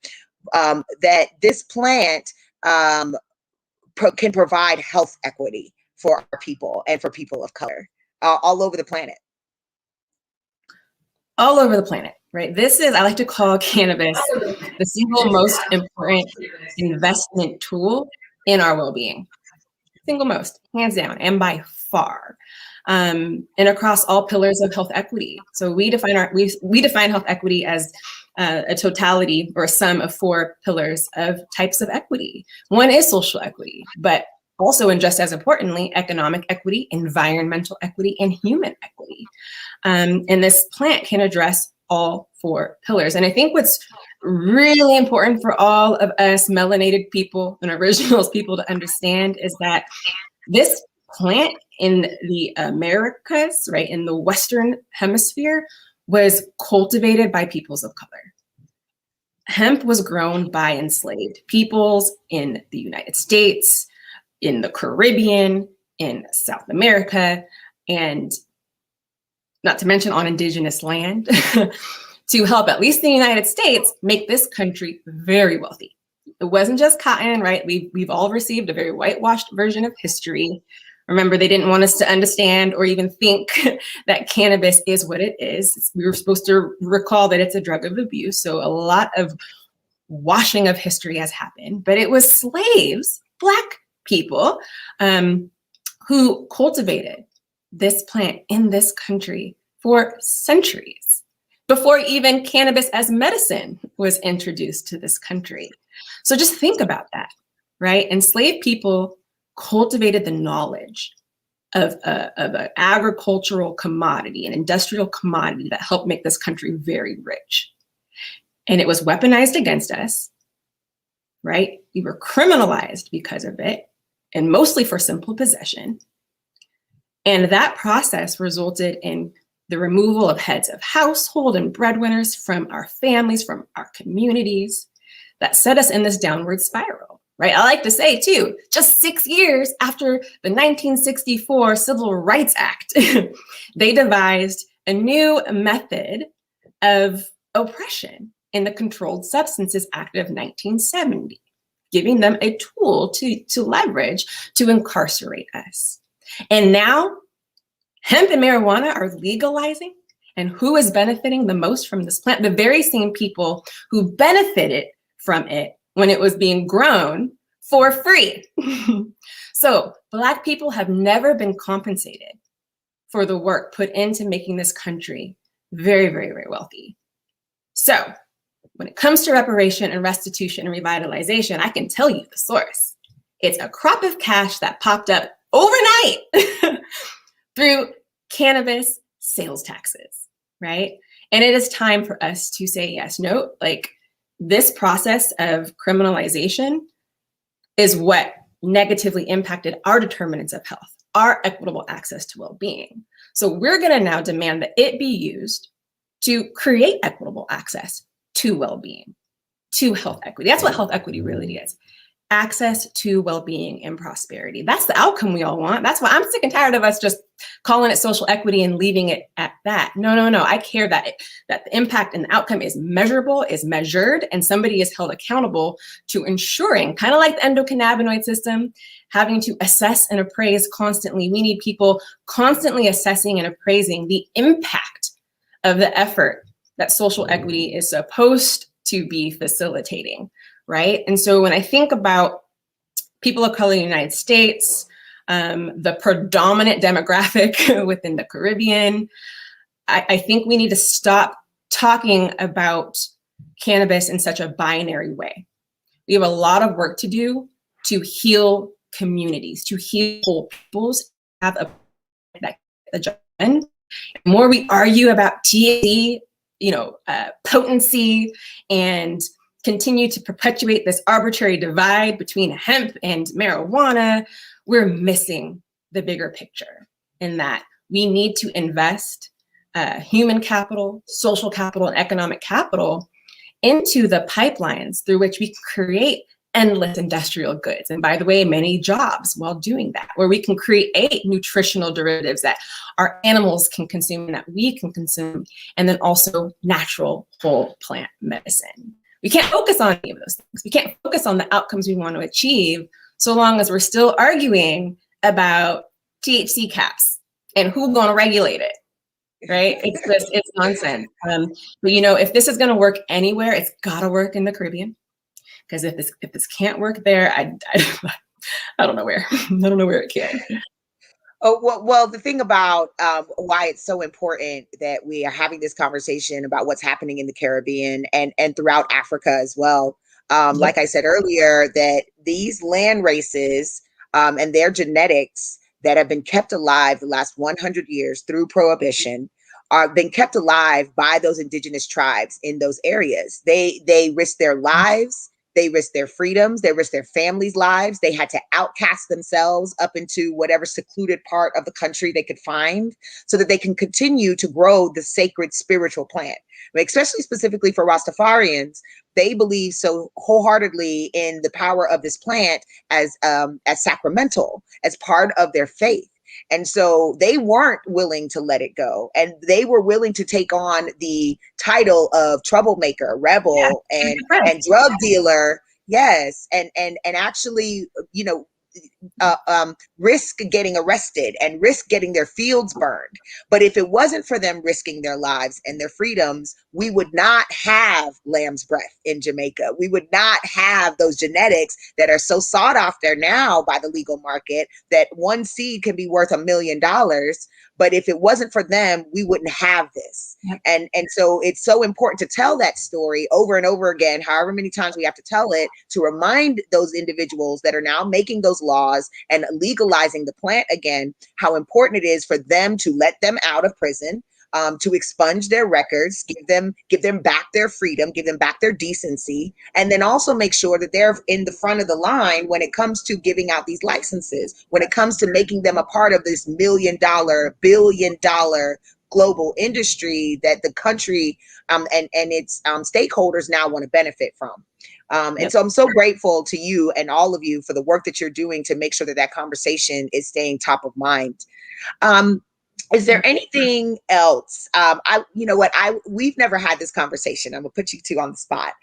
that this plant can provide health equity for our people and for people of color all over the planet? All over the planet, right? This is, I like to call cannabis the single most important investment tool in our well-being. Single most, hands down, and by far. And across all pillars of health equity. So we define health equity as a totality or a sum of 4 pillars of types of equity. One is social equity, but also, and just as importantly, economic equity, environmental equity, and human equity. And this plant can address all 4 pillars. And I think what's really important for all of us melanated people and originals people to understand is that this plant in the Americas, right, in the Western Hemisphere, was cultivated by peoples of color. Hemp was grown by enslaved peoples in the United States, in the Caribbean, in South America, and not to mention on indigenous land, to help at least the United States make this country very wealthy. It wasn't just cotton, right? We've all received a very whitewashed version of history. Remember, they didn't want us to understand or even think that cannabis is what it is. We were supposed to recall that it's a drug of abuse. So a lot of washing of history has happened, but it was slaves, Black people, who cultivated this plant in this country for centuries, before even cannabis as medicine was introduced to this country. So just think about that, right? Enslaved people cultivated the knowledge of an agricultural commodity, an industrial commodity that helped make this country very rich. And it was weaponized against us, right? We were criminalized because of it, and mostly for simple possession. And that process resulted in the removal of heads of household and breadwinners from our families, from our communities, that set us in this downward spiral, right? I like to say too, just 6 years after the 1964 Civil Rights Act, they devised a new method of oppression in the Controlled Substances Act of 1970, giving them a tool to leverage to incarcerate us. And now hemp and marijuana are legalizing, and who is benefiting the most from this plant? The very same people who benefited from it when it was being grown for free. So Black people have never been compensated for the work put into making this country very, very, very wealthy. So when it comes to reparation and restitution and revitalization, I can tell you the source. It's a crop of cash that popped up overnight through cannabis sales taxes, right? And it is time for us to say yes. No, like this process of criminalization is what negatively impacted our determinants of health, our equitable access to well-being. So we're going to now demand that it be used to create equitable access to well-being, to health equity. That's what health equity really is. Access to well-being and prosperity. That's the outcome we all want. That's why I'm sick and tired of us just calling it social equity and leaving it at that. No. I care that the impact and the outcome is measurable, is measured, and somebody is held accountable to ensuring, kind of like the endocannabinoid system, having to assess and appraise constantly. We need people constantly assessing and appraising the impact of the effort that social equity is supposed to be facilitating. Right. And so when I think about people of color in the United States, the predominant demographic within the Caribbean, I think we need to stop talking about cannabis in such a binary way. We have a lot of work to do to heal communities, to heal whole peoples, have the agenda. The more we argue about THC, potency, and continue to perpetuate this arbitrary divide between hemp and marijuana, we're missing the bigger picture in that we need to invest human capital, social capital, and economic capital into the pipelines through which we create endless industrial goods. And by the way, many jobs while doing that, where we can create nutritional derivatives that our animals can consume and that we can consume, and then also natural whole plant medicine. We can't focus on any of those things. We can't focus on the outcomes we want to achieve so long as we're still arguing about THC caps and who's going to regulate it, right? It's nonsense. But if this is going to work anywhere, it's got to work in the Caribbean. Because if this can't work there, I don't know where. I don't know where it can. Oh, well, the thing about why it's so important that we are having this conversation about what's happening in the Caribbean and throughout Africa as well. Like I said earlier, that these land races and their genetics that have been kept alive the last 100 years through prohibition are been kept alive by those indigenous tribes in those areas. They risk their lives. They risked their freedoms. They risked their families' lives. They had to outcast themselves up into whatever secluded part of the country they could find so that they can continue to grow the sacred spiritual plant. I mean, especially specifically for Rastafarians, they believe so wholeheartedly in the power of this plant as sacramental, as part of their faith. And so they weren't willing to let it go. And they were willing to take on the title of troublemaker, rebel, and drug dealer. Yes. And actually, risk getting arrested and risk getting their fields burned. But if it wasn't for them risking their lives and their freedoms, we would not have lamb's breath in Jamaica. We would not have those genetics that are so sought after now by the legal market, that one seed can be worth $1 million. but if it wasn't for them, we wouldn't have this. Yep. And so it's so important to tell that story over and over again, however many times we have to tell it, to remind those individuals that are now making those laws and legalizing the plant again, how important it is for them to let them out of prison, to expunge their records, give them back their freedom, give them back their decency, and then also make sure that they're in the front of the line when it comes to giving out these licenses, when it comes to making them a part of this $1 million, $1 billion global industry that the country and its stakeholders now want to benefit from. And so I'm so grateful to you and all of you for the work that you're doing to make sure that that conversation is staying top of mind. Is there anything else? You know what? We've never had this conversation. I'm gonna put you two on the spot.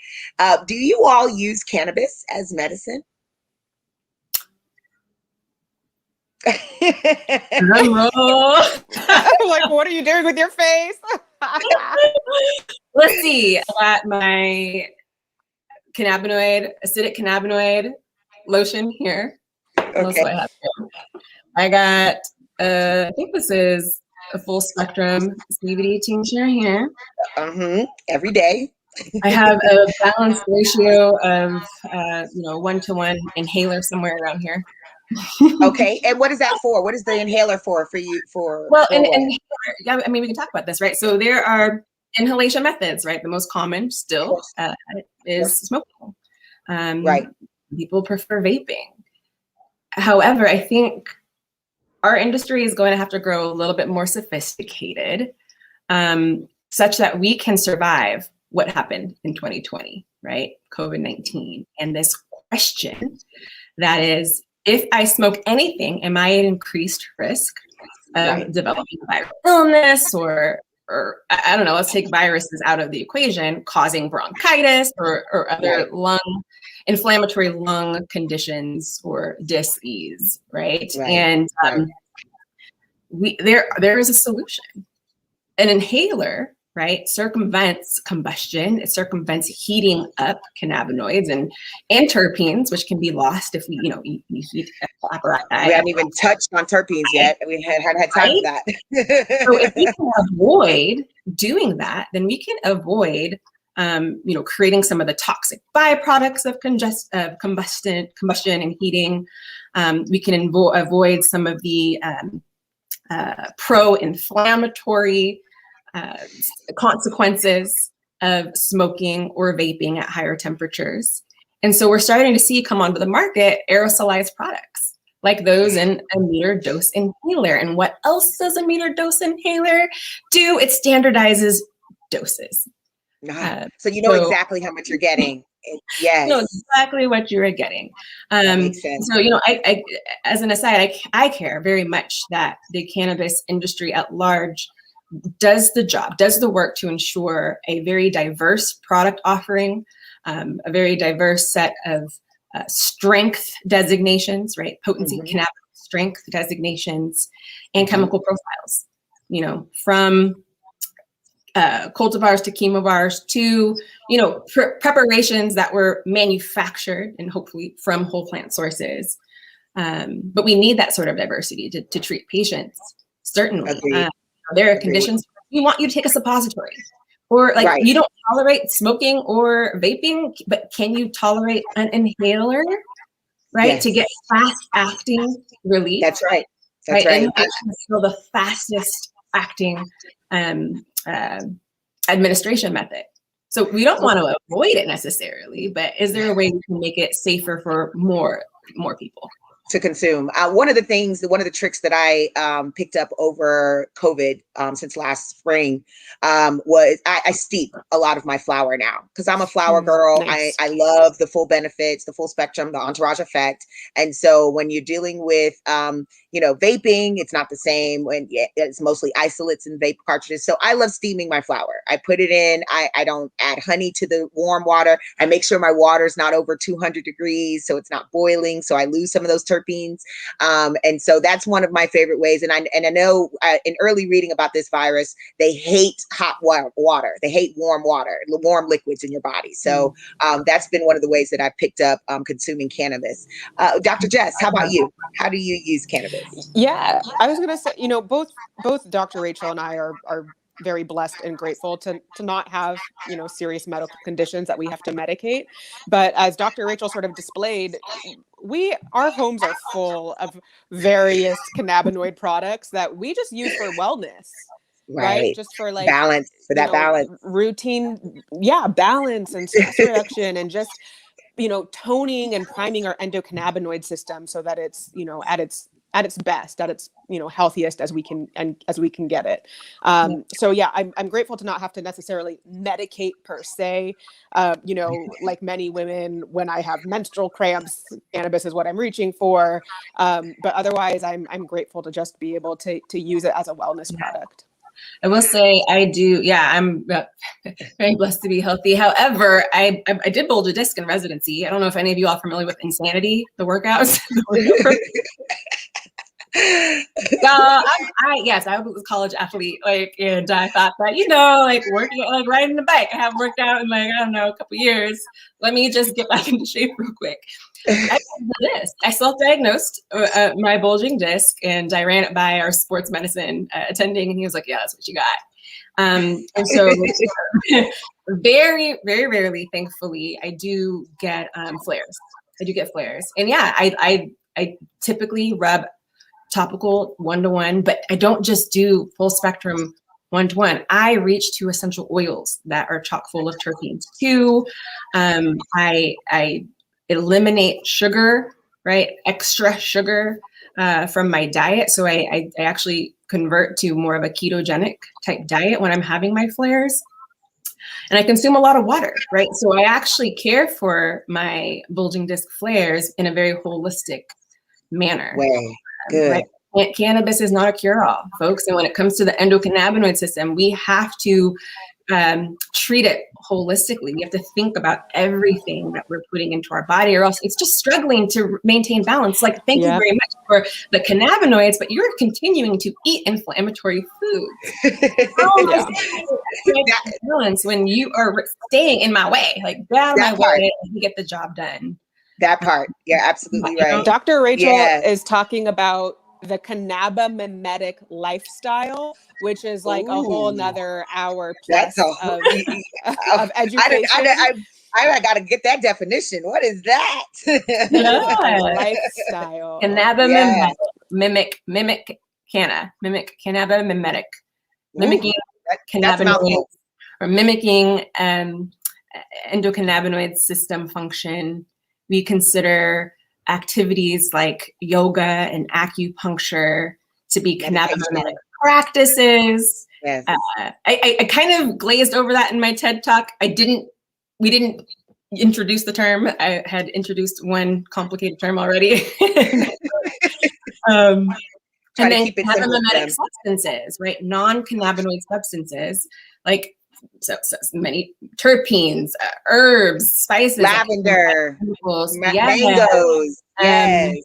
Do you all use cannabis as medicine? Drum roll. I'm like, what are you doing with your face? Let's see. I got my acidic cannabinoid lotion here. That's what I have here. I got, I think this is a full spectrum CBD tincture here. Every day. I have a balanced ratio of, 1-to-1 inhaler somewhere around here. Okay, and what is that for? What is the inhaler for you? Well, yeah, I mean, we can talk about this, right? So there are inhalation methods, right? The most common still is smoking. Right. People prefer vaping. However, I think our industry is going to have to grow a little bit more sophisticated, such that we can survive what happened in 2020, right? COVID-19. And this question that is, if I smoke anything, am I at increased risk of developing a viral illness or I don't know, let's take viruses out of the equation, causing bronchitis or other inflammatory lung conditions or dis-ease, right? And there is a solution. An inhaler, right, circumvents combustion. It circumvents heating up cannabinoids and terpenes, which can be lost if we heat apparatus. We haven't even touched on terpenes yet. We hadn't had time for that. So if we can avoid doing that, then we can avoid creating some of the toxic byproducts of combustion and heating. We can avoid some of the pro-inflammatory consequences of smoking or vaping at higher temperatures. And so we're starting to see come onto the market aerosolized products like those in a meter dose inhaler. And what else does a meter dose inhaler do? It standardizes doses. So you know exactly how much you're getting. Yes. You know exactly what you're getting. That makes sense. So, I as an aside, I care very much that the cannabis industry at large does the work to ensure a very diverse product offering, a very diverse set of strength designations, right? Potency, cannabinoid strength designations, and chemical profiles, from cultivars to chemovars to, preparations that were manufactured and hopefully from whole plant sources. But we need that sort of diversity to treat patients, certainly. There are conditions we want you to take a suppository, or you don't tolerate smoking or vaping, but can you tolerate an inhaler, right? To get fast acting relief. That's right. That's right. Inhalation is still the fastest acting administration method. So we don't want to avoid it necessarily, but is there a way we can make it safer for more people to consume? One of the tricks that I picked up over COVID since last spring was I steep a lot of my flower now because I'm a flower girl. Nice. I love the full benefits, the full spectrum, the entourage effect. And so when you're dealing with, vaping, it's not the same when it's mostly isolates and vape cartridges. So I love steaming my flower. I put it in, I don't add honey to the warm water. I make sure my water is not over 200 degrees. So it's not boiling. So I lose some of those terpenes. And so that's one of my favorite ways. And I know in early reading about this virus, they hate hot water. They hate warm water, warm liquids in your body. So that's been one of the ways that I picked up consuming cannabis. Dr. Jess, how about you? How do you use cannabis? Yeah, I was gonna say, both Dr. Rachel and I are very blessed and grateful to not have, serious medical conditions that we have to medicate. But as Dr. Rachel sort of displayed, our homes are full of various cannabinoid products that we just use for wellness, right? Right. Just for Balance, for that balance. routine, balance and stress reduction and just, toning and priming our endocannabinoid system so that it's, at its best, at its, healthiest as we can get it. So yeah, I'm grateful to not have to necessarily medicate per se. Like many women, when I have menstrual cramps, cannabis is what I'm reaching for. But otherwise, I'm grateful to just be able to use it as a wellness product. I will say I do. Yeah, I'm very blessed to be healthy. However, I did bulge a disc in residency. I don't know if any of you all are familiar with Insanity, the workouts. Yes, I was a college athlete, and I thought that, working, riding the bike. I haven't worked out in a couple years. Let me just get back into shape real quick. I self-diagnosed my bulging disc, and I ran it by our sports medicine attending, and he was like, "Yeah, that's what you got." And so, very, very rarely, thankfully, I do get flares. I do get flares, and yeah, I typically rub topical 1-to-1, but I don't just do full spectrum 1-to-1. I reach to essential oils that are chock full of terpenes too. I eliminate sugar, right? Extra sugar from my diet. So I actually convert to more of a ketogenic type diet when I'm having my flares. And I consume a lot of water, right? So I actually care for my bulging disc flares in a very holistic manner. Way. Good. Right? Cannabis is not a cure-all, folks. And when it comes to the endocannabinoid system, we have to treat it holistically. We have to think about everything that we're putting into our body, or else it's just struggling to maintain balance. Thank you very much for the cannabinoids, but you're continuing to eat inflammatory foods. Balance when you are staying in my way, get out of my way and get the job done. That part. You're absolutely right. Dr. Rachel is talking about the cannabimimetic lifestyle, which is a whole nother hour plus of education. I got to get that definition. What is that? Lifestyle. Cannabimimetic. Mimic cannabimimetic. Mimicking cannabinoids or mimicking endocannabinoid system function. We consider activities like yoga and acupuncture to be cannabinoid practices. Yes. I kind of glazed over that in my TED talk. We didn't introduce the term. I had introduced one complicated term already. And then cannabinoid substances, right? Non-cannabinoid substances, so many terpenes, herbs, spices, lavender, mangoes. Okay,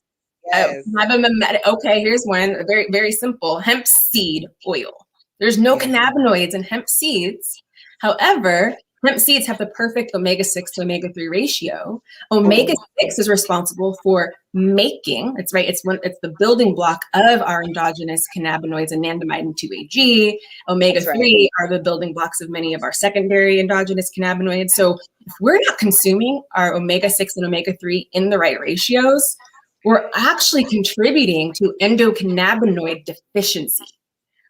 here's one, very, very simple: hemp seed oil. There's no cannabinoids in hemp seeds. However, hemp seeds have the perfect omega-6 to omega-3 ratio. Omega-6 is responsible for making, it's the building block of our endogenous cannabinoids, anandamide and 2-AG. Omega-3 are the building blocks of many of our secondary endogenous cannabinoids. So if we're not consuming our omega-6 and omega-3 in the right ratios, we're actually contributing to endocannabinoid deficiency.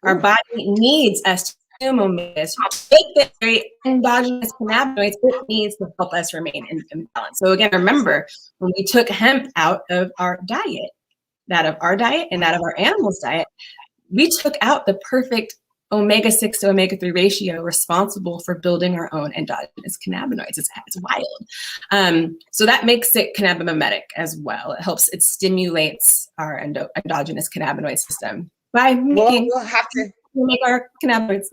Our body needs us to consume omegas, make the very endogenous cannabinoids it needs to help us remain in balance. So again, remember, when we took hemp out of our diet, that of our diet and that of our animals' diet, we took out the perfect omega-6 to omega-3 ratio responsible for building our own endogenous cannabinoids. It's wild. So that makes it cannabimimetic as well. It stimulates our endogenous cannabinoid system by making, we'll have to make our cannabinoids.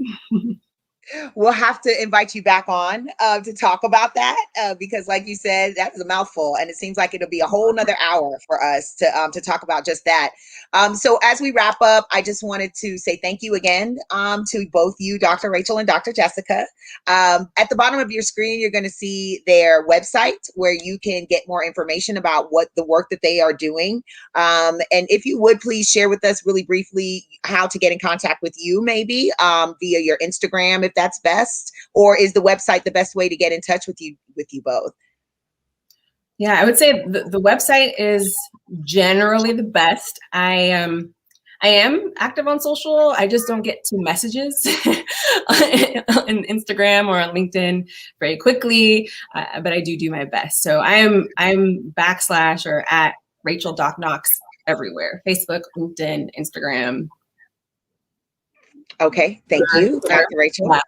We'll have to invite you back on to talk about that because, like you said, that is a mouthful, and it seems like it'll be a whole nother hour for us to talk about just that. So as we wrap up, I just wanted to say thank you again to both you, Dr. Rachel and Dr. Jessica. At the bottom of your screen, you're going to see their website where you can get more information about what the work that they are doing. And if you would please share with us really briefly how to get in contact with you, maybe via your Instagram, if that's best, or is the website the best way to get in touch with you both? Yeah, I would say the website is generally the best. I am active on social. I just don't get to messages on Instagram or on LinkedIn very quickly, but I do my best. So I'm / or at Rachel Doc Knox everywhere: Facebook, LinkedIn, Instagram. Okay, thank you, Dr. Rachel. Yeah.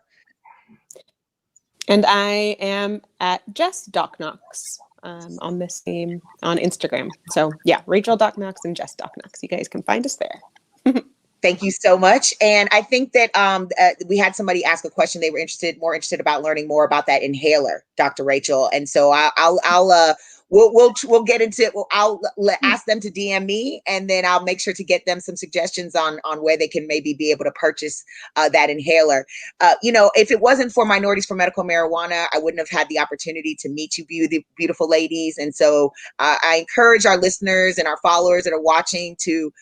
And I am at Jess Doc Knox on this name on Instagram. So yeah, Rachel Doc Knox and Jess Doc Knox. You guys can find us there. Thank you so much. And I think that we had somebody ask a question. They were more interested about learning more about that inhaler, Dr. Rachel. And so we'll get into it. I'll ask them to DM me, and then I'll make sure to get them some suggestions on where they can maybe be able to purchase that inhaler. If it wasn't for Minorities for Medical Marijuana, I wouldn't have had the opportunity to meet you beautiful ladies. And so I encourage our listeners and our followers that are watching to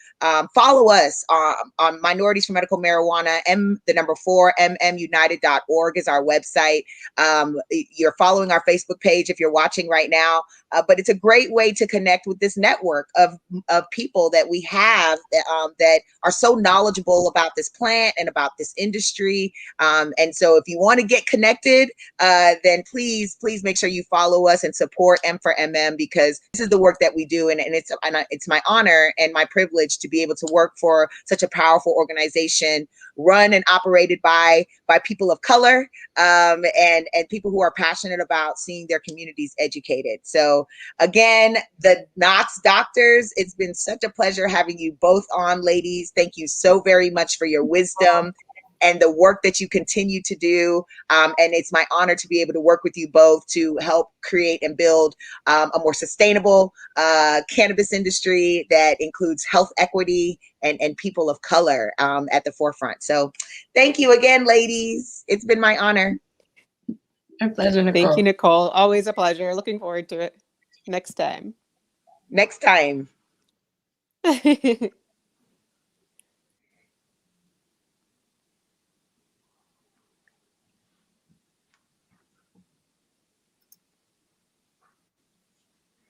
follow us on Minorities for Medical Marijuana. The number 4 mmunited.org is our website. You're following our Facebook page if you're watching right now. But it's a great way to connect with this network of people that we have that are so knowledgeable about this plant and about this industry. And so if you want to get connected, then please make sure you follow us and support M for MM, because this is the work that we do. And it's my honor and my privilege to be able to work for such a powerful organization run and operated by people of color and people who are passionate about seeing their communities educated. So again, the Knox doctors, it's been such a pleasure having you both on, ladies. Thank you so very much for your wisdom and the work that you continue to do. And it's my honor to be able to work with you both to help create and build a more sustainable cannabis industry that includes health equity and people of color at the forefront. So thank you again, ladies. It's been my honor. My pleasure, Nicole. Thank you, Nicole. Always a pleasure. Looking forward to it next time. Next time.